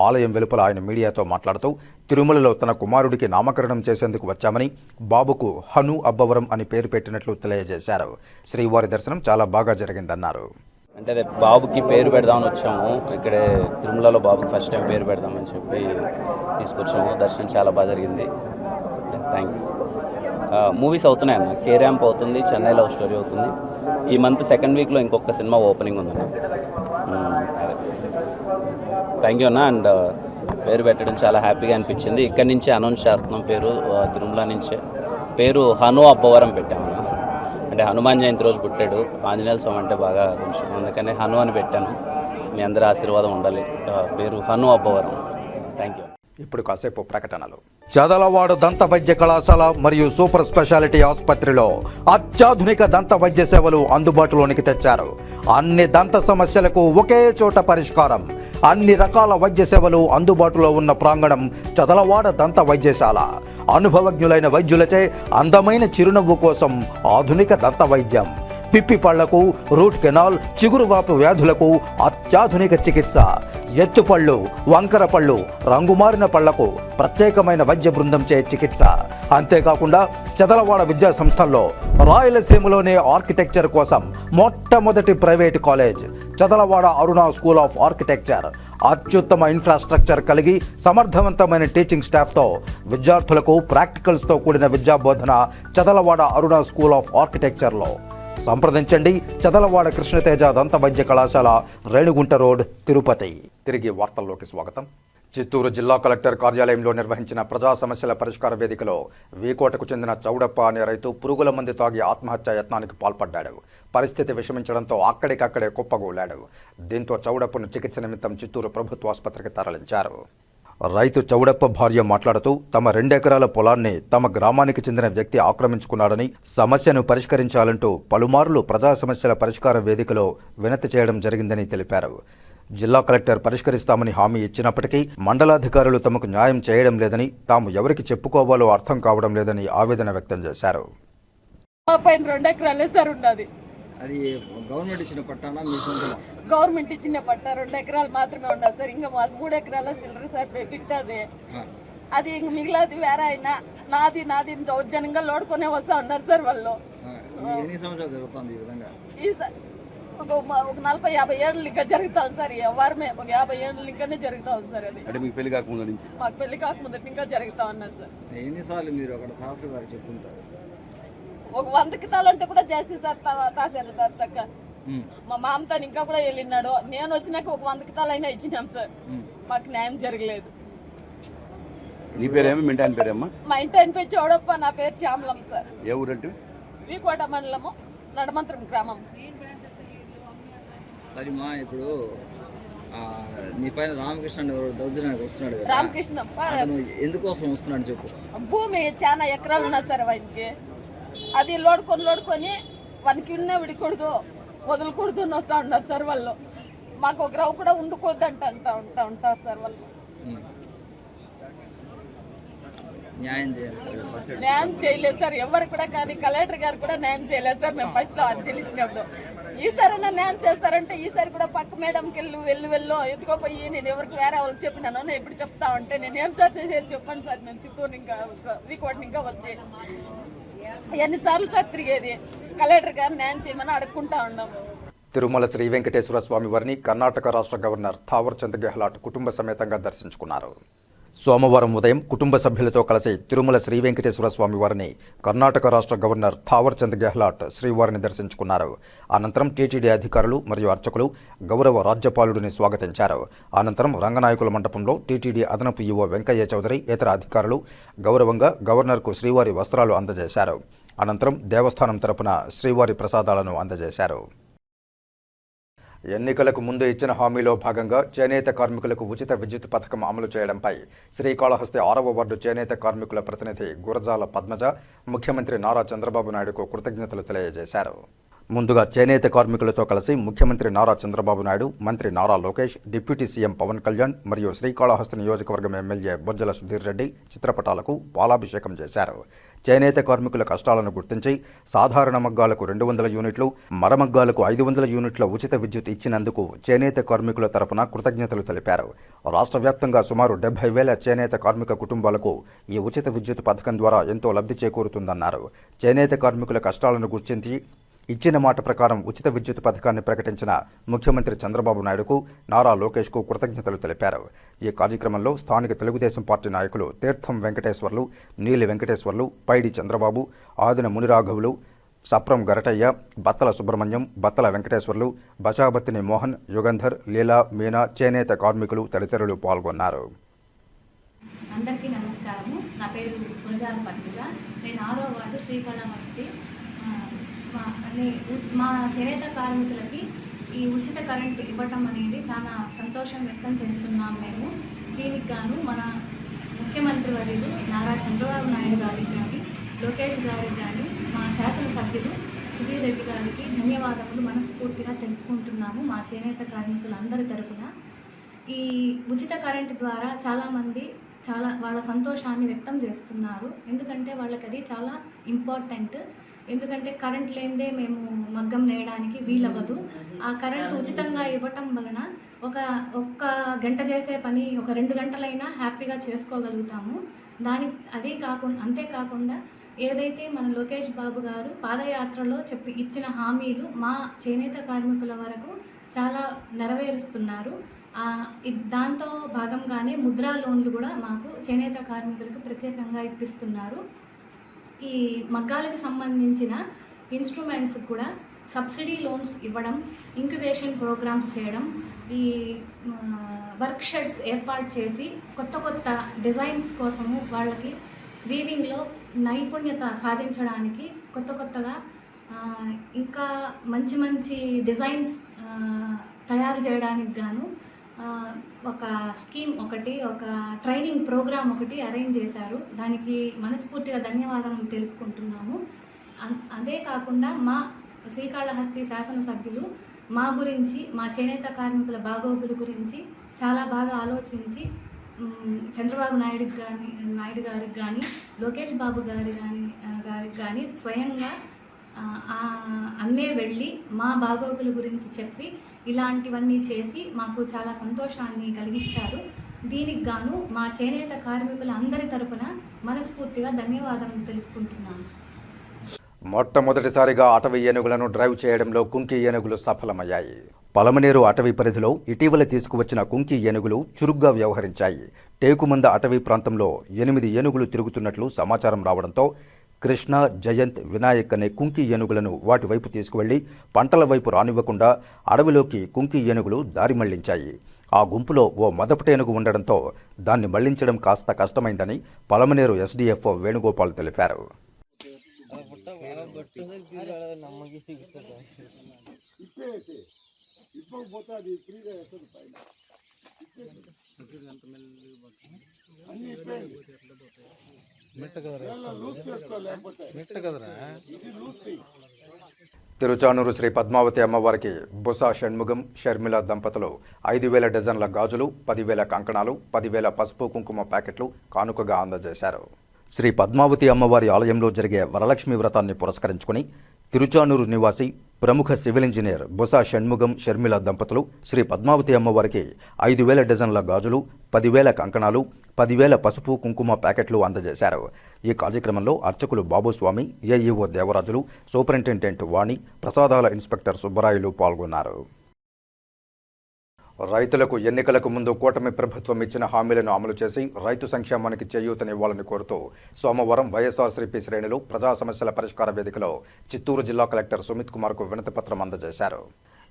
A: ఆలయం వెలుపల ఆయన మీడియాతో మాట్లాడుతూ తిరుమలలో తన కుమారుడికి నామకరణం చేసేందుకు వచ్చామని, బాబుకు హను అబ్బవరం అని పేరు పెట్టినట్లు తెలియజేశారు. శ్రీవారి దర్శనం చాలా బాగా జరిగిందన్నారు.
L: అంటే అదే బాబుకి పేరు పెడదామని వచ్చాము. ఇక్కడే తిరుమలలో బాబుకి ఫస్ట్ టైం పేరు పెడదామని చెప్పి తీసుకొచ్చాము. దర్శనం చాలా బాగా జరిగింది. Thank you. మూవీస్ అవుతున్నాయి అన్న. కే ర్యాంప్ అవుతుంది, చెన్నై లవ్ స్టోరీ అవుతుంది. ఈ మంత్ సెకండ్ వీక్లో ఇంకొక సినిమా ఓపెనింగ్ ఉందన్న. అదే థ్యాంక్ యూ అన్న. అండ్ పేరు పెట్టడం చాలా హ్యాపీగా అనిపించింది. ఇక్కడి నుంచే అనౌన్స్ చేస్తున్నాం పేరు. తిరుమల నుంచే పేరు హను అబ్బవరం పెట్టామన్న. అంటే హనుమాన్ జయంతి రోజు పుట్టాడు. ఆంజనేయ స్వామి అంటే బాగా కొంచెం, అందుకని హను అని పెట్టాను. మీ అందరి ఆశీర్వాదం ఉండాలి. పేరు హను అబ్బవరం. Thank you.
A: ఇప్పుడు కాసేపు ప్రకటనలు. చదలవాడ దంత వైద్య కళాశాల మరియు సూపర్ స్పెషాలిటీ ఆసుపత్రిలో అత్యాధునిక దంత వైద్య సేవలు అందుబాటులోనికి తెచ్చారు. అన్ని దంత సమస్యలకు ఒకే చోట పరిష్కారం. అన్ని రకాల వైద్య సేవలు అందుబాటులో ఉన్న ప్రాంగణం చదలవాడ దంత వైద్యశాల. అనుభవజ్ఞులైన వైద్యులచే అందమైన చిరునవ్వు కోసం ఆధునిక దంత వైద్యం. పిప్పి పళ్లకు, రూట్ కెనాల్, చిగురువాపు వ్యాధులకు అత్యాధునిక చికిత్స. ఎత్తుపళ్ళు, వంకర పళ్ళు, రంగుమారిన పళ్లకు ప్రత్యేకమైన వైద్య బృందంచే చికిత్స. అంతేకాకుండా చదలవాడ విద్యా సంస్థల్లో రాయలసీమలోనే ఆర్కిటెక్చర్ కోసం మొట్టమొదటి private college Chadalavada Aruna school of architecture. అత్యుత్తమ ఇన్ఫ్రాస్ట్రక్చర్ కలిగి సమర్థవంతమైన టీచింగ్ స్టాఫ్తో విద్యార్థులకు ప్రాక్టికల్స్తో కూడిన విద్యాబోధన చదలవాడ అరుణ స్కూల్ ఆఫ్ ఆర్కిటెక్చర్లో. సంప్రదించండి. చదలవాడ కృష్ణతేజ దంత వైద్య కళాశాల, రేణిగుంట రోడ్, తిరుపతి. తిరిగి వార్తల్లోకి స్వాగతం. చిత్తూరు జిల్లా కలెక్టర్ కార్యాలయంలో నిర్వహించిన ప్రజా సమస్యల పరిష్కార వేదికలో వీకోటకు చెందిన చౌడప్ప అనే రైతు పురుగుల మందు తాగి ఆత్మహత్య యత్నానికి పాల్పడ్డాడు. పరిస్థితి విషమించడంతో అక్కడికక్కడే కుప్పగూలాడు. దీంతో చౌడప్పను చికిత్స నిమిత్తం చిత్తూరు ప్రభుత్వ ఆసుపత్రికి తరలించారు. రైతు చౌడప్ప భార్య మాట్లాడుతూ తమ 2 ఎకరాల పొలాన్ని తమ గ్రామానికి చెందిన వ్యక్తి ఆక్రమించుకున్నాడని, సమస్యను పరిష్కరించాలంటూ పలుమార్లు ప్రజా సమస్యల పరిష్కార వేదికలో వినతి చేయడం జరిగిందని తెలిపారు. జిల్లా కలెక్టర్ పరిష్కరిస్తామని హామీ ఇచ్చినప్పటికీ మండలాధికారులు తమకు న్యాయం చేయడం లేదని, తాము ఎవరికి చెప్పుకోవాలో అర్థం కావడం లేదని ఆవేదన వ్యక్తం చేశారు.
M: అది గవర్నమెంట్ ఇచ్చిన పట్టానా మీ సొంతమా?
D: గవర్నమెంట్ ఇచ్చిన పట్టా 2 ఎకరాలు మాత్రమే ఉన్నది సార్. ఇంకా 3 ఎకరాల సిల్లర్ సార్ బిట్టది. అది ఇంక మిగిలిది వేరే అయినా నాది దౌర్జన్యంగా లోడుకునే వస్తా ఉన్నారు సార్ వాళ్ళు.
M: ఎన్ని సంవత్సరాలు జరుగుతుంది ఈ విధంగా?
D: ఈ సార్ ఒక 40-50 ఏళ్ళు ఇంకా జరుగుతుంది సార్. వారమే ఒక 50 ఏళ్ళు ఇంకానే జరుగుతా ఉంది సార్. అది
K: అంటే మీకు పెళ్లి కాకముందు నుంచి?
D: మాకు పెళ్లి కాకముందు ఇంకా జరుగుతా ఉన్నది సార్.
M: ఎన్నిసార్లు మీరు అక్కడ తహసీల్దార్ చెప్పుకుంటారు?
D: ఒక 100 కితాలంటే కూడా చేస్తే సార్ తహసీల్దార్ తక్క. మా మామతో ఇంకా కూడా వెళ్ళినాడు. నేను వచ్చినాక ఒక 100 కితాలైనా ఇచ్చినాం సార్. మాకు న్యాయం జరగలేదు.
K: నీ పేరేమో మీ ఇంటి పేరేమ్మా?
D: మా ఇంటి పేరు చౌడప్ప, నా పేరు శ్యామలం సార్.
K: ఏ ఊరంటే?
D: వీకోట మండలము, నడమంత్రం గ్రామం.
M: సరేమా, ఇప్పుడు నీ పైన రామకృష్ణ అని ఎవరు దౌర్జన్యానికి వస్తున్నాడు కదా,
D: రామకృష్ణ
M: అతను ఎందుకోసం వస్తున్నాడు చెప్పు.
D: భూమి చాలా ఎకరాలు ఉన్నా సార్ వానికి, అది లోడుకొని వానికి ఉన్న విడకూడదు వదలకూడదు అని వస్తూ ఉంటారు సార్ వాళ్ళు. మాకు ఒక రావు కూడా ఉండకూడదు ఉంటారు సార్ వాళ్ళు. న్యాయం చేయలేదు సార్ ఎవరు కూడా, కానీ కలెక్టర్ గారు కూడా న్యాయం చేయలేదు సార్. మేము ఫస్ట్లో అర్జీలు ఇచ్చినప్పుడు ఈసారైనా న్యాయం చేస్తారంటే, ఈసారి కూడా పక్క మేడంకి వెళ్ళు ఎత్తుకోపోయి నేను ఎవరికి వేరే వాళ్ళకి చెప్పినాను, నేను ఇప్పుడు చెప్తా ఉంటే నేను ఏం సార్ చేసేది చెప్పండి సార్. మేము చిత్తూరు ఇంకా వీకోటిని ఇంకా వచ్చి ఎన్నిసార్లు సార్ తిరిగేది. కలెక్టర్ గారు న్యాయం చేయమని అడుక్కుంటా ఉన్నాం.
A: తిరుమల శ్రీ వెంకటేశ్వర స్వామి వారిని కర్ణాటక రాష్ట్ర గవర్నర్ థావర్ చంద్ గెహ్లాట్ కుటుంబ సమేతంగా దర్శించుకున్నారు. సోమవారం ఉదయం కుటుంబ సభ్యులతో కలిసి తిరుమల శ్రీ వెంకటేశ్వర స్వామి వారిని కర్ణాటక రాష్ట్ర గవర్నర్ థావర్ చంద్ గెహ్లాట్ శ్రీవారిని దర్శించుకున్నారు. అనంతరం టీటీడీ అధికారులు మరియు అర్చకులు గౌరవ రాజ్యపాలుడిని స్వాగతించారు. అనంతరం రంగనాయకుల మండపంలో టీటీడీ అదనపు ఈవో వెంకయ్య చౌదరి ఇతర అధికారులు గౌరవంగా గవర్నర్కు శ్రీవారి వస్త్రాలు అందజేశారు. అనంతరం దేవస్థానం తరపున శ్రీవారి ప్రసాదాలను అందజేశారు. ఎన్నికలకు ముందు ఇచ్చిన హామీలో భాగంగా చేనేత కార్మికులకు ఉచిత విద్యుత్ పథకం అమలు చేయడంపై శ్రీకాళహస్తి 6వ వార్డు చేనేత కార్మికుల ప్రతినిధి గురజాల పద్మజ ముఖ్యమంత్రి నారా చంద్రబాబు నాయుడుకు కృతజ్ఞతలు తెలియజేశారు. ముందుగా చేనేత కార్మికులతో కలిసి ముఖ్యమంత్రి నారా చంద్రబాబు నాయుడు, మంత్రి నారా లోకేష్, డిప్యూటీ సీఎం పవన్ కళ్యాణ్ మరియు శ్రీకాళహస్తి నియోజకవర్గం ఎమ్మెల్యే బొజ్జల సుధీర్ రెడ్డి చిత్రపటాలకు పాలాభిషేకం చేశారు. చేనేత కార్మికుల కష్టాలను గుర్తించి సాధారణ మగ్గాలకు 200 యూనిట్లు, మరమగ్గాలకు 500 యూనిట్ల ఉచిత విద్యుత్ ఇచ్చినందుకు చేనేత కార్మికుల తరపున కృతజ్ఞతలు తెలిపారు. రాష్ట్ర వ్యాప్తంగా సుమారు 70,000 చేనేత కార్మిక కుటుంబాలకు ఈ ఉచిత విద్యుత్ పథకం ద్వారా ఎంతో లబ్ధి చేకూరుతుందన్నారు. చేనేత కార్మికుల కష్టాలను గుర్తించి ఇచ్చిన మాట ప్రకారం ఉచిత విద్యుత్ పథకాన్ని ప్రకటించిన ముఖ్యమంత్రి చంద్రబాబు నాయుడుకు, నారా లోకేష్కు కృతజ్ఞతలు తెలిపారు. ఈ కార్యక్రమంలో స్థానిక తెలుగుదేశం పార్టీ నాయకులు తీర్థం వెంకటేశ్వర్లు, నీలి వెంకటేశ్వర్లు, పైడి చంద్రబాబు, ఆదిన మునిరాఘవులు, సప్రం గరటయ్య, బత్తల సుబ్రహ్మణ్యం, బత్తల వెంకటేశ్వర్లు, బచాబత్తిని మోహన్, యుగంధర్, లీలా, మీనా, చేనేత కార్మికులు తదితరులు పాల్గొన్నారు.
N: అందరికీ నమస్కారము. నా పేరు గురజాల పద్మజ. నేను 6వ వార్డు శ్రీకాళహస్తి. మా చేనేత కార్మికులకి ఈ ఉచిత కరెంట్ ఇవ్వటం అనేది చాలా సంతోషం వ్యక్తం చేస్తున్నాం మేము. దీనికి గాను మన ముఖ్యమంత్రి వర్యులు నారా చంద్రబాబు నాయుడు గారికి కానీ, లోకేష్ గారికి కానీ, మా శాసనసభ్యులు సుధీర్ రెడ్డి గారికి ధన్యవాదములు మనస్ఫూర్తిగా తెలుపుకుంటున్నాము. మా చేనేత కార్మికులందరి తరపున ఈ ఉచిత కరెంట్ ద్వారా చాలామంది వాళ్ళ సంతోషాన్ని వ్యక్తం చేస్తున్నారు. ఎందుకంటే వాళ్ళకి అది చాలా ఇంపార్టెంట్. ఎందుకంటే కరెంట్ లేనిదే మేము మగ్గం నేయడానికి వీలవ్వదు. ఆ కరెంట్ ఉచితంగా ఇవ్వటం వలన ఒక్క గంట చేసే పని ఒక 2 గంటలైనా హ్యాపీగా చేసుకోగలుగుతాము. అంతేకాకుండా ఏదైతే మన లోకేష్ బాబు గారు పాదయాత్రలో ఇచ్చిన హామీలు మా చేనేత కార్మికుల వరకు చాలా నెరవేరుస్తున్నారు. దాంతో భాగంగానే ముద్రా లోన్లు కూడా మాకు చేనేత కార్మికులకు ప్రత్యేకంగా ఇప్పిస్తున్నారు. ఈ మగ్గాలకు సంబంధించిన ఇన్స్ట్రుమెంట్స్ కూడా సబ్సిడీ లోన్స్ ఇవ్వడం, ఇంక్యుబేషన్ ప్రోగ్రామ్స్ చేయడం, ఈ వర్క్ షెడ్స్ ఏర్పాటు చేసి కొత్త డిజైన్స్ కోసము వాళ్ళకి వీవింగ్లో నైపుణ్యత సాధించడానికి కొత్తగా ఇంకా మంచి డిజైన్స్ తయారు చేయడానికి గాను ఒక స్కీమ్ ఒక ట్రైనింగ్ ప్రోగ్రామ్ అరేంజ్ చేశారు. దానికి మనస్ఫూర్తిగా ధన్యవాదాలు తెలుపుకుంటున్నాము. అదే కాకుండా మా శ్రీకాళహస్తి శాసనసభ్యులు మా గురించి, మా చేనేత కార్మికుల బాగోగుల గురించి చాలా బాగా ఆలోచించి చంద్రబాబు నాయుడు గారికి కానీ, లోకేష్ బాబు గారికి కానీ స్వయంగా అన్నే వెళ్ళి మా బాగోగుల గురించి చెప్పి ఇలాంటివన్నీ చేసి మాకు చాలా సంతోషాన్ని కలిగించారు. దీనికి గాను మా చేనేత కార్మికుల అందరి తరపున మనస్ఫూర్తిగా ధన్యవాదాలు తెలుపుకుంటున్నాను.
A: మొట్టమొదటిసారిగా అటవీ ఏనుగులను డ్రైవ్ చేయడంలో కుంకి ఏనుగులు సఫలమయ్యాయి. పలమనేరు అటవీ పరిధిలో ఇటీవల తీసుకువచ్చిన కుంకి ఏనుగులు చురుగ్గా వ్యవహరించాయి. టేకుమంద అటవీ ప్రాంతంలో 8 ఏనుగులు తిరుగుతున్నట్లు సమాచారం రావడంతో కృష్ణ, జయంత్, వినాయక్ అనే కుంకి ఏనుగులను వాటి వైపు తీసుకువెళ్లి పంటల వైపు రానివ్వకుండా అడవిలోకి కుంకి ఏనుగులు దారి మళ్లించాయి. ఆ గుంపులో ఓ మదపటి ఏనుగు ఉండడంతో దాన్ని మళ్లించడం కాస్త కష్టమైందని పలమనేరు ఎస్డీఎఫ్ఓ వేణుగోపాల్ తెలిపారు.
J: ఇప్పకపోతే అది ఫ్రీగా వేస్తుంది పైన అన్ని ఇప్పేయండి లూజ్ చేసుకో లేకపోతే ఇది లూజ్ చెయ్యి.
A: తిరుచానూరు శ్రీ పద్మావతి అమ్మవారికి బుసా షణ్ముగం షర్మిల దంపతులు 5,000 డజన్ల గాజులు, 10,000 కంకణాలు, 10,000 పసుపు కుంకుమ ప్యాకెట్లు కానుకగా అందజేశారు. శ్రీ పద్మావతి అమ్మవారి ఆలయంలో జరిగే వరలక్ష్మి వ్రతాన్ని పురస్కరించుకుని తిరుచానూరు నివాసి ప్రముఖ సివిల్ ఇంజనీర్ బుసా షణ్ముగం షర్మిల దంపతులు శ్రీ పద్మావతి అమ్మవారికి 5,000 డజన్ల గాజులు, 10,000 కంకణాలు, 10,000 పసుపు కుంకుమ ప్యాకెట్లు అందజేశారు. ఈ కార్యక్రమంలో అర్చకులు బాబుస్వామి, ఏఈఓ దేవరాజులు, సూపరింటెండెంట్ వాణి, ప్రసాదాల ఇన్స్పెక్టర్ సుబ్బరాయులు పాల్గొన్నారు. రైతులకు ఎన్నికలకు ముందు కూటమి ప్రభుత్వం ఇచ్చిన హామీలను అమలు చేసి రైతు సంక్షేమానికి చేయూతనివ్వాలని కోరుతూ సోమవారం వైఎస్ఆర్సీపీ శ్రేణులు ప్రజా సమస్యల పరిష్కార వేదికలో చిత్తూరు జిల్లా కలెక్టర్ సుమిత్ కుమార్కు వినతిపత్రం అందజేశారు.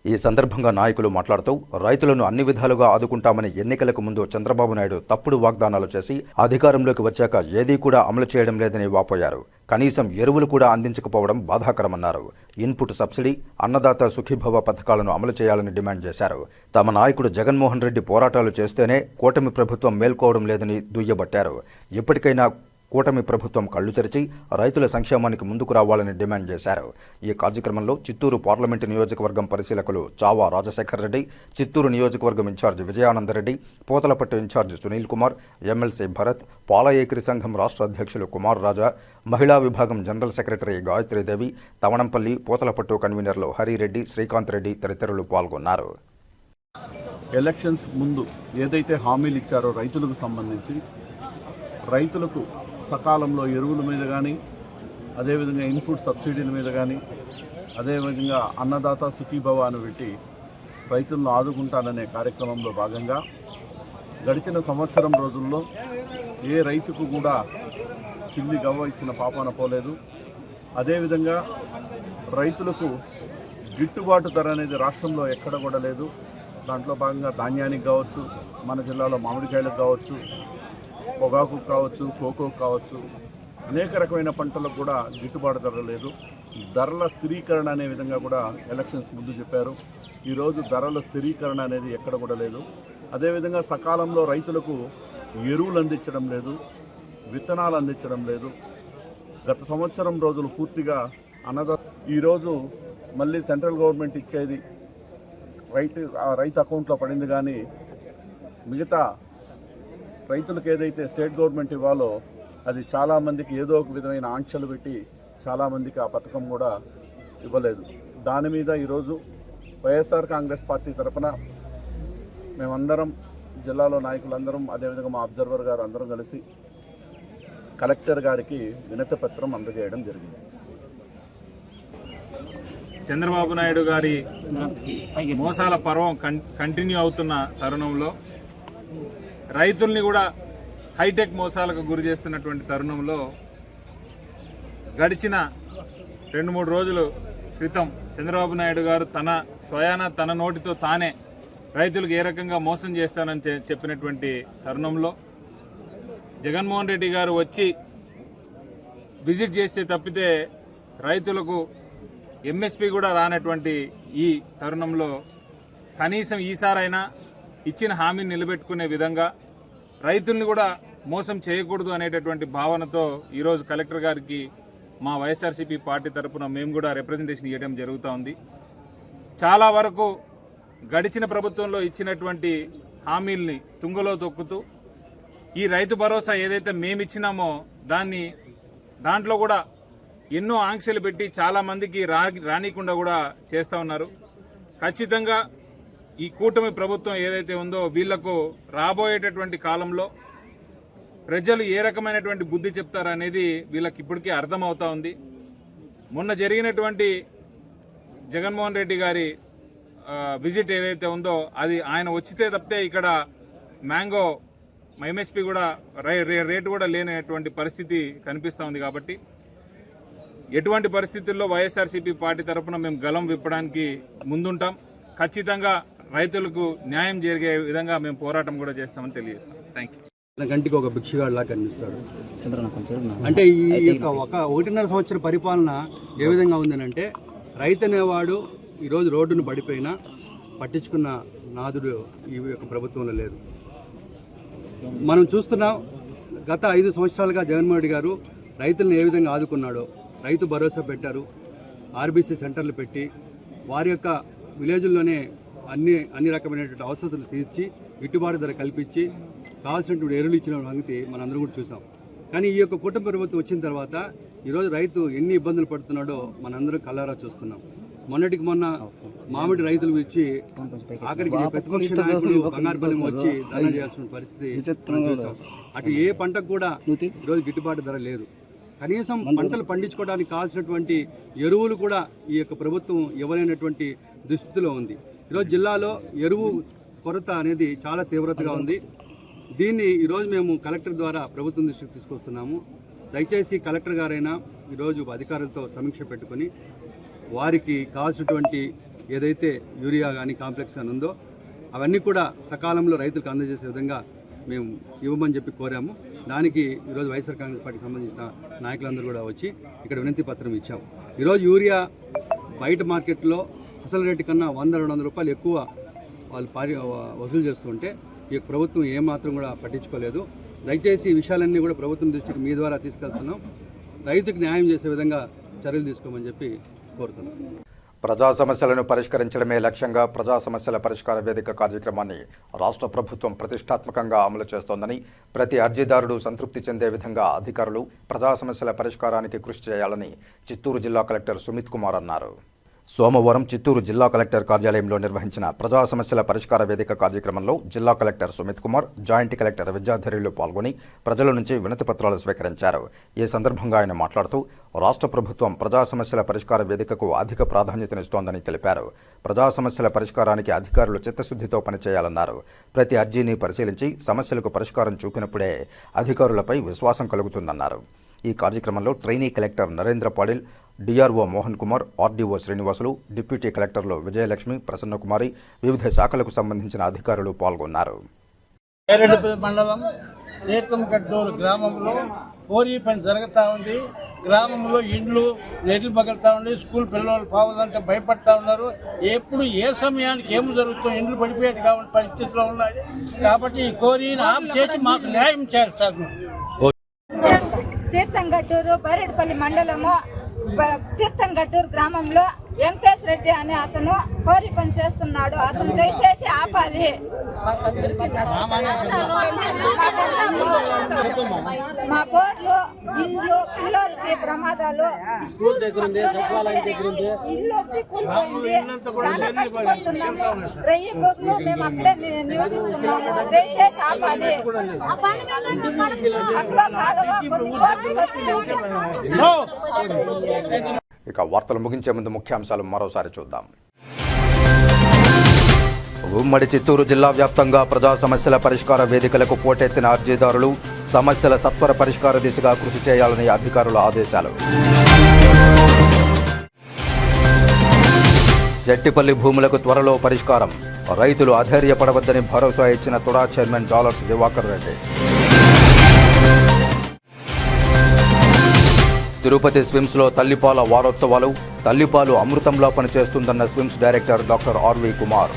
A: ఈ సందర్భంగా నాయకులు మాట్లాడుతూ రైతులను అన్ని విధాలుగా ఆదుకుంటామని ఎన్నికలకు ముందు చంద్రబాబు నాయుడు తప్పుడు వాగ్దానాలు చేసి అధికారంలోకి వచ్చాక ఏదీ కూడా అమలు చేయడం లేదని వాపోయారు. కనీసం ఎరువులు కూడా అందించకపోవడం బాధాకరమన్నారు. ఇన్పుట్ సబ్సిడీ, అన్నదాత సుఖీభవ పథకాలను అమలు చేయాలని డిమాండ్ చేశారు. తమ నాయకుడు జగన్మోహన్ రెడ్డి పోరాటాలు చేస్తేనే కూటమి ప్రభుత్వం మేల్కోవడం లేదని దుయ్యబట్టారు. ఇప్పటికైనా కూటమి ప్రభుత్వం కళ్లు తెరిచి రైతుల సంక్షేమానికి ముందుకు రావాలని డిమాండ్ చేశారు. ఈ కార్యక్రమంలో చిత్తూరు పార్లమెంటు నియోజకవర్గం పరిశీలకులు చావా రాజశేఖర్ రెడ్డి, చిత్తూరు నియోజకవర్గం incharge Vijayananda Reddy, Pothalapattu incharge Sunil Kumar, MLC Bharath, పాల ఏకరి సంఘం రాష్ట్ర అధ్యక్షులు కుమార్ రాజా, మహిళా విభాగం జనరల్ సెక్రటరీ గాయత్రీదేవి, తవణంపల్లి, పోతలపట్టు కన్వీనర్లు హరిరెడ్డి, శ్రీకాంత్ రెడ్డి తదితరులు పాల్గొన్నారు.
O: ఎలక్షన్స్ ముందు ఏదైతే హామీలు ఇచ్చారో రైతులకు సంబంధించి రైతులకు సకాలంలో ఎరువుల మీద కానీ, అదేవిధంగా ఇన్పుట్ సబ్సిడీల మీద కానీ, అదేవిధంగా అన్నదాత సుఖీభవ అని పెట్టి రైతులను ఆదుకుంటాననే కార్యక్రమంలో భాగంగా గడిచిన సంవత్సరం రోజుల్లో ఏ రైతుకు కూడా చిల్లి గవ్వ ఇచ్చిన పాపాన పోలేదు. అదేవిధంగా రైతులకు గిట్టుబాటు ధర అనేది రాష్ట్రంలో ఎక్కడ కూడా లేదు. దాంట్లో భాగంగా ధాన్యానికి కావచ్చు, మన జిల్లాలో మామిడికాయలకు కావచ్చు, పొగాకు కావచ్చు, కోకో కావచ్చు, అనేక రకమైన పంటలకు కూడా గిట్టుబాటు ధర లేదు. ధరల స్థిరీకరణ అనే విధంగా కూడా ఎలక్షన్స్ ముందు చెప్పారు. ఈరోజు ధరల స్థిరీకరణ అనేది ఎక్కడ కూడా లేదు. అదేవిధంగా సకాలంలో రైతులకు ఎరువులు అందించడం లేదు, విత్తనాలు అందించడం లేదు. గత సంవత్సరం రోజులు పూర్తిగా ఈరోజు మళ్ళీ సెంట్రల్ గవర్నమెంట్ ఇచ్చేది రైతు అకౌంట్లో పడింది, కానీ మిగతా రైతులకు ఏదైతే స్టేట్ గవర్నమెంట్ ఇవ్వాలో అది చాలామందికి ఏదో ఒక విధమైన ఆంక్షలు పెట్టి చాలామందికి ఆ పథకం కూడా ఇవ్వలేదు. దాని మీద ఈరోజు వైఎస్ఆర్ కాంగ్రెస్ పార్టీ తరఫున మేమందరం, జిల్లాలో నాయకులందరం, అదేవిధంగా మా అబ్జర్వర్ గారు అందరం కలిసి కలెక్టర్ గారికి వినతి పత్రం అందజేయడం జరిగింది.
P: చంద్రబాబు నాయుడు గారి మోసాల పర్వం కంటిన్యూ అవుతున్న తరుణంలో, రైతుల్ని కూడా హైటెక్ మోసాలకు గురి చేస్తున్నటువంటి తరుణంలో గడిచిన 2-3 రోజుల క్రితం చంద్రబాబు నాయుడు గారు తన నోటితో తానే రైతులకు ఏ రకంగా మోసం చేస్తానని చెప్పినటువంటి తరుణంలో జగన్మోహన్ రెడ్డి గారు వచ్చి విజిట్ చేస్తే తప్పితే రైతులకు ఎంఎస్పీ కూడా రానటువంటి ఈ తరుణంలో కనీసం ఈసారైనా ఇచ్చిన హామీని నిలబెట్టుకునే విధంగా రైతుల్ని కూడా మోసం చేయకూడదు అనేటటువంటి భావనతో ఈరోజు కలెక్టర్ గారికి మా వైఎస్ఆర్సీపీ పార్టీ తరఫున మేము కూడా రిప్రజెంటేషన్ ఇవ్వడం జరుగుతూ ఉంది. చాలా వరకు గడిచిన ప్రభుత్వంలో ఇచ్చినటువంటి హామీల్ని తుంగలో తొక్కుతూ ఈ రైతు భరోసా ఏదైతే మేమిచ్చినామో దాంట్లో కూడా ఎన్నో ఆంక్షలు పెట్టి చాలామందికి రానికుండా కూడా చేస్తూ ఉన్నారు. ఖచ్చితంగా ఈ కూటమి ప్రభుత్వం ఏదైతే ఉందో వీళ్లకు రాబోయేటటువంటి కాలంలో ప్రజలు ఏ రకమైనటువంటి బుద్ధి చెప్తారనేది వీళ్ళకి ఇప్పటికీ అర్థమవుతా ఉంది. మొన్న జరిగినటువంటి జగన్మోహన్ రెడ్డి గారి విజిట్ ఏదైతే ఉందో అది ఆయన వచ్చితే తప్పితే ఇక్కడ మ్యాంగో ఎంఎస్పీ కూడా రేటు కూడా లేనటువంటి పరిస్థితి కనిపిస్తూ ఉంది. కాబట్టి ఎటువంటి పరిస్థితుల్లో వైఎస్ఆర్సీపీ పార్టీ తరఫున మేము గలం విప్పడానికి ముందుంటాం. ఖచ్చితంగా రైతులకు న్యాయం జరిగే విధంగా మేము పోరాటం కూడా చేస్తామని తెలియజేస్తాం. Thank you.
Q: గంటికి ఒక భిక్షగాడిలా కనిపిస్తాడు. అంటే ఈ యొక్క 1.5 సంవత్సర పరిపాలన ఏ విధంగా ఉందనంటే, రైతు అనేవాడు ఈరోజు రోడ్డును పడిపోయినా పట్టించుకున్న నాదుడు ఈ యొక్క ప్రభుత్వంలో లేదు. మనం చూస్తున్నాం గత 5 సంవత్సరాలుగా జగన్మోహన్ రెడ్డి గారు రైతులను ఏ విధంగా ఆదుకున్నాడో. రైతు భరోసా పెట్టారు, ఆర్బీసీ సెంటర్లు పెట్టి వారి యొక్క విలేజ్ల్లోనే అన్ని రకమైనటువంటి అవసరాలు తీర్చి గిట్టుబాటు ధర కల్పించి కావాల్సినటువంటి ఎరువులు ఇచ్చిన సంగతి మనందరం కూడా చూసాం. కానీ ఈ యొక్క కుటుంబ ప్రభుత్వం వచ్చిన తర్వాత ఈరోజు రైతు ఎన్ని ఇబ్బందులు పడుతున్నాడో మనందరం కళ్ళారా చూస్తున్నాం. మొన్నటికి మొన్న మామిడి రైతులు ఇచ్చి ఆఖరికి ప్రతిపక్ష నాయకులు బంగారుపల్లి వచ్చి ధర్నా చేయాల్సిన పరిస్థితి చూసాం. అటు ఏ పంటకు కూడా ఈరోజు గిట్టుబాటు ధర లేదు. కనీసం పంటలు పండించుకోవడానికి కావాల్సినటువంటి ఎరువులు కూడా ఈ యొక్క ప్రభుత్వం ఇవ్వలేనటువంటి దుస్థితిలో ఉంది. ఈరోజు జిల్లాలో ఎరువు కొరత అనేది చాలా తీవ్రతగా ఉంది. దీన్ని ఈరోజు మేము కలెక్టర్ ద్వారా ప్రభుత్వం దృష్టికి తీసుకొస్తున్నాము. దయచేసి కలెక్టర్ గారైనా ఈరోజు అధికారులతో సమీక్ష పెట్టుకొని వారికి కావాల్సినటువంటి ఏదైతే యూరియా కానీ కాంప్లెక్స్ కానీ ఉందో అవన్నీ కూడా సకాలంలో రైతులకు అందజేసే విధంగా మేము ఇవ్వమని చెప్పి కోరాము. దానికి ఈరోజు వైఎస్ఆర్ కాంగ్రెస్ పార్టీకి సంబంధించిన నాయకులందరూ కూడా వచ్చి ఇక్కడ వినతి పత్రం ఇచ్చాం. ఈరోజు యూరియా బయట మార్కెట్లో అసలు రేటు కన్నా 100-200 రూపాయలు ఎక్కువ వాళ్ళు వసూలు చేస్తుంటే ఈ ప్రభుత్వం ఏమాత్రం కూడా పట్టించుకోలేదు. దయచేసి ఈ విషయాలన్నీ కూడా ప్రభుత్వం దృష్టికి మీ ద్వారా తీసుకెళ్తున్నాం. రైతుకు న్యాయం చేసే విధంగా చర్యలు తీసుకోమని చెప్పి కోరుతున్నాం.
A: ప్రజా సమస్యలను పరిష్కరించడమే లక్ష్యంగా ప్రజా సమస్యల పరిష్కార వేదిక కార్యక్రమాన్ని రాష్ట్ర ప్రభుత్వం ప్రతిష్టాత్మకంగా అమలు చేస్తోందని, ప్రతి అర్జీదారుడు సంతృప్తి చెందే విధంగా అధికారులు ప్రజా సమస్యల పరిష్కారానికి కృషి చేయాలని చిత్తూరు జిల్లా కలెక్టర్ సుమిత్ కుమార్ అన్నారు. సోమవారం చిత్తూరు జిల్లా కలెక్టర్ కార్యాలయంలో నిర్వహించిన ప్రజా సమస్యల పరిష్కార వేదిక కార్యక్రమంలో జిల్లా collector Sumit Kumar, joint collector విద్యాధర్యులు పాల్గొని ప్రజల నుంచి వినతి పత్రాలు స్వీకరించారు. ఈ సందర్భంగా ఆయన మాట్లాడుతూ రాష్ట్ర ప్రభుత్వం ప్రజా సమస్యల పరిష్కార వేదికకు అధిక ప్రాధాన్యతనిస్తోందని తెలిపారు. ప్రజా సమస్యల పరిష్కారానికి అధికారులు చిత్తశుద్ధితో పనిచేయాలన్నారు. ప్రతి అర్జీని పరిశీలించి సమస్యలకు పరిష్కారం చూపినప్పుడే అధికారులపై విశ్వాసం కలుగుతుందన్నారు. ఈ కార్యక్రమంలో trainee collector Narendra Patil, DRO Mohan Kumar, RDO Srinivasulu, deputy కలెక్టర్లు విజయలక్ష్మి, ప్రసన్నకుమారి, వివిధ శాఖలకు సంబంధించిన అధికారులు పాల్గొన్నారు.
R: మండలం సేతంగడ్డూరు గ్రామంలో కోరీ పని జరుగుతూ ఉంది. గ్రామంలో ఇండ్లు నెట్లు పగులుతూ ఉంది. స్కూల్ పిల్లలు పోవదంటే భయపడతా ఉన్నారు. ఎప్పుడు ఏ సమయానికి ఏమి జరుగుతుందో ఇండ్లు పడిపోయేది కావాలి పరిస్థితిలో ఉన్నాయి. కాబట్టి ఈ కోరీని ఆఫ్ చేసి మాకు న్యాయం చేయాలి సార్.
E: తీర్థంగడ్డూరు బైరెడ్డిపల్లి మండలము తీర్థంగడ్డూరు గ్రామంలో వెంకటేశ్వర రెడ్డి అనే అతను కోరి పని చేస్తున్నాడు. అతను దయచేసి ఆపాలి. మా బోర్లు, ఇండ్లు, పిల్లలకి ప్రమాదాలు, ఇల్లు రెయ్యి బొగ్గులు మేము అక్కడే నివసిస్తున్నాము. దయచేసి ఆపాలి.
A: ఇక వార్తలు ముగించే ముందు ముఖ్యాంశాలు మరోసారి చూద్దాం. ఉమ్మడి చిత్తూరు జిల్లా వ్యాప్తంగా ప్రజా సమస్యల పరిష్కార వేదికలకు పోటెత్తిన అర్జీదారులు సమస్యల సత్వర పరిష్కార దిశగా కృషి చేయాలని అధికారుల ఆదేశాలు. శెట్టిపల్లి భూములకు త్వరలో పరిష్కారం, రైతులు అధైర్యపడవద్దని భరోసా ఇచ్చిన తుడా చైర్మన్ డాలర్స్ దివాకర్ రెడ్డి. తిరుపతి స్విమ్స్లో తల్లిపాల వారోత్సవాలు, తల్లిపాలు అమృతంలా పనిచేస్తుందన్న SVIMS director doctor RV Kumar.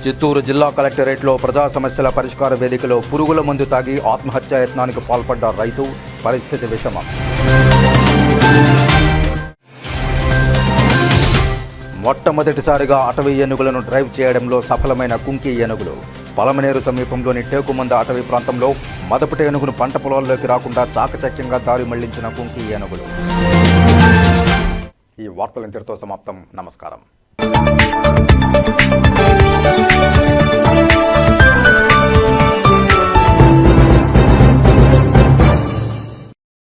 A: Chittoor జిల్లా కలెక్టరేట్లో ప్రజా సమస్యల పరిష్కార వేదికలో పురుగుల మందు తాగి ఆత్మహత్యాయత్నానికి పాల్పడ్డ రైతు, పరిస్థితి విషమం. మొట్టమొదటిసారిగా అటవీ ఏనుగులను డ్రైవ్ చేయడంలో సఫలమైన కుంకి ఏనుగులు. పలమనేరు సమీపంలోని టేకుమంద అటవీ ప్రాంతంలో మదపటి ఏనుగును పంట పొలాల్లోకి రాకుండా చాకచక్యంగా దారి మళ్లించిన కుంకి ఏనుగులు. ఈ వార్తలు ఇంతటితో సమాప్తం. నమస్కారం.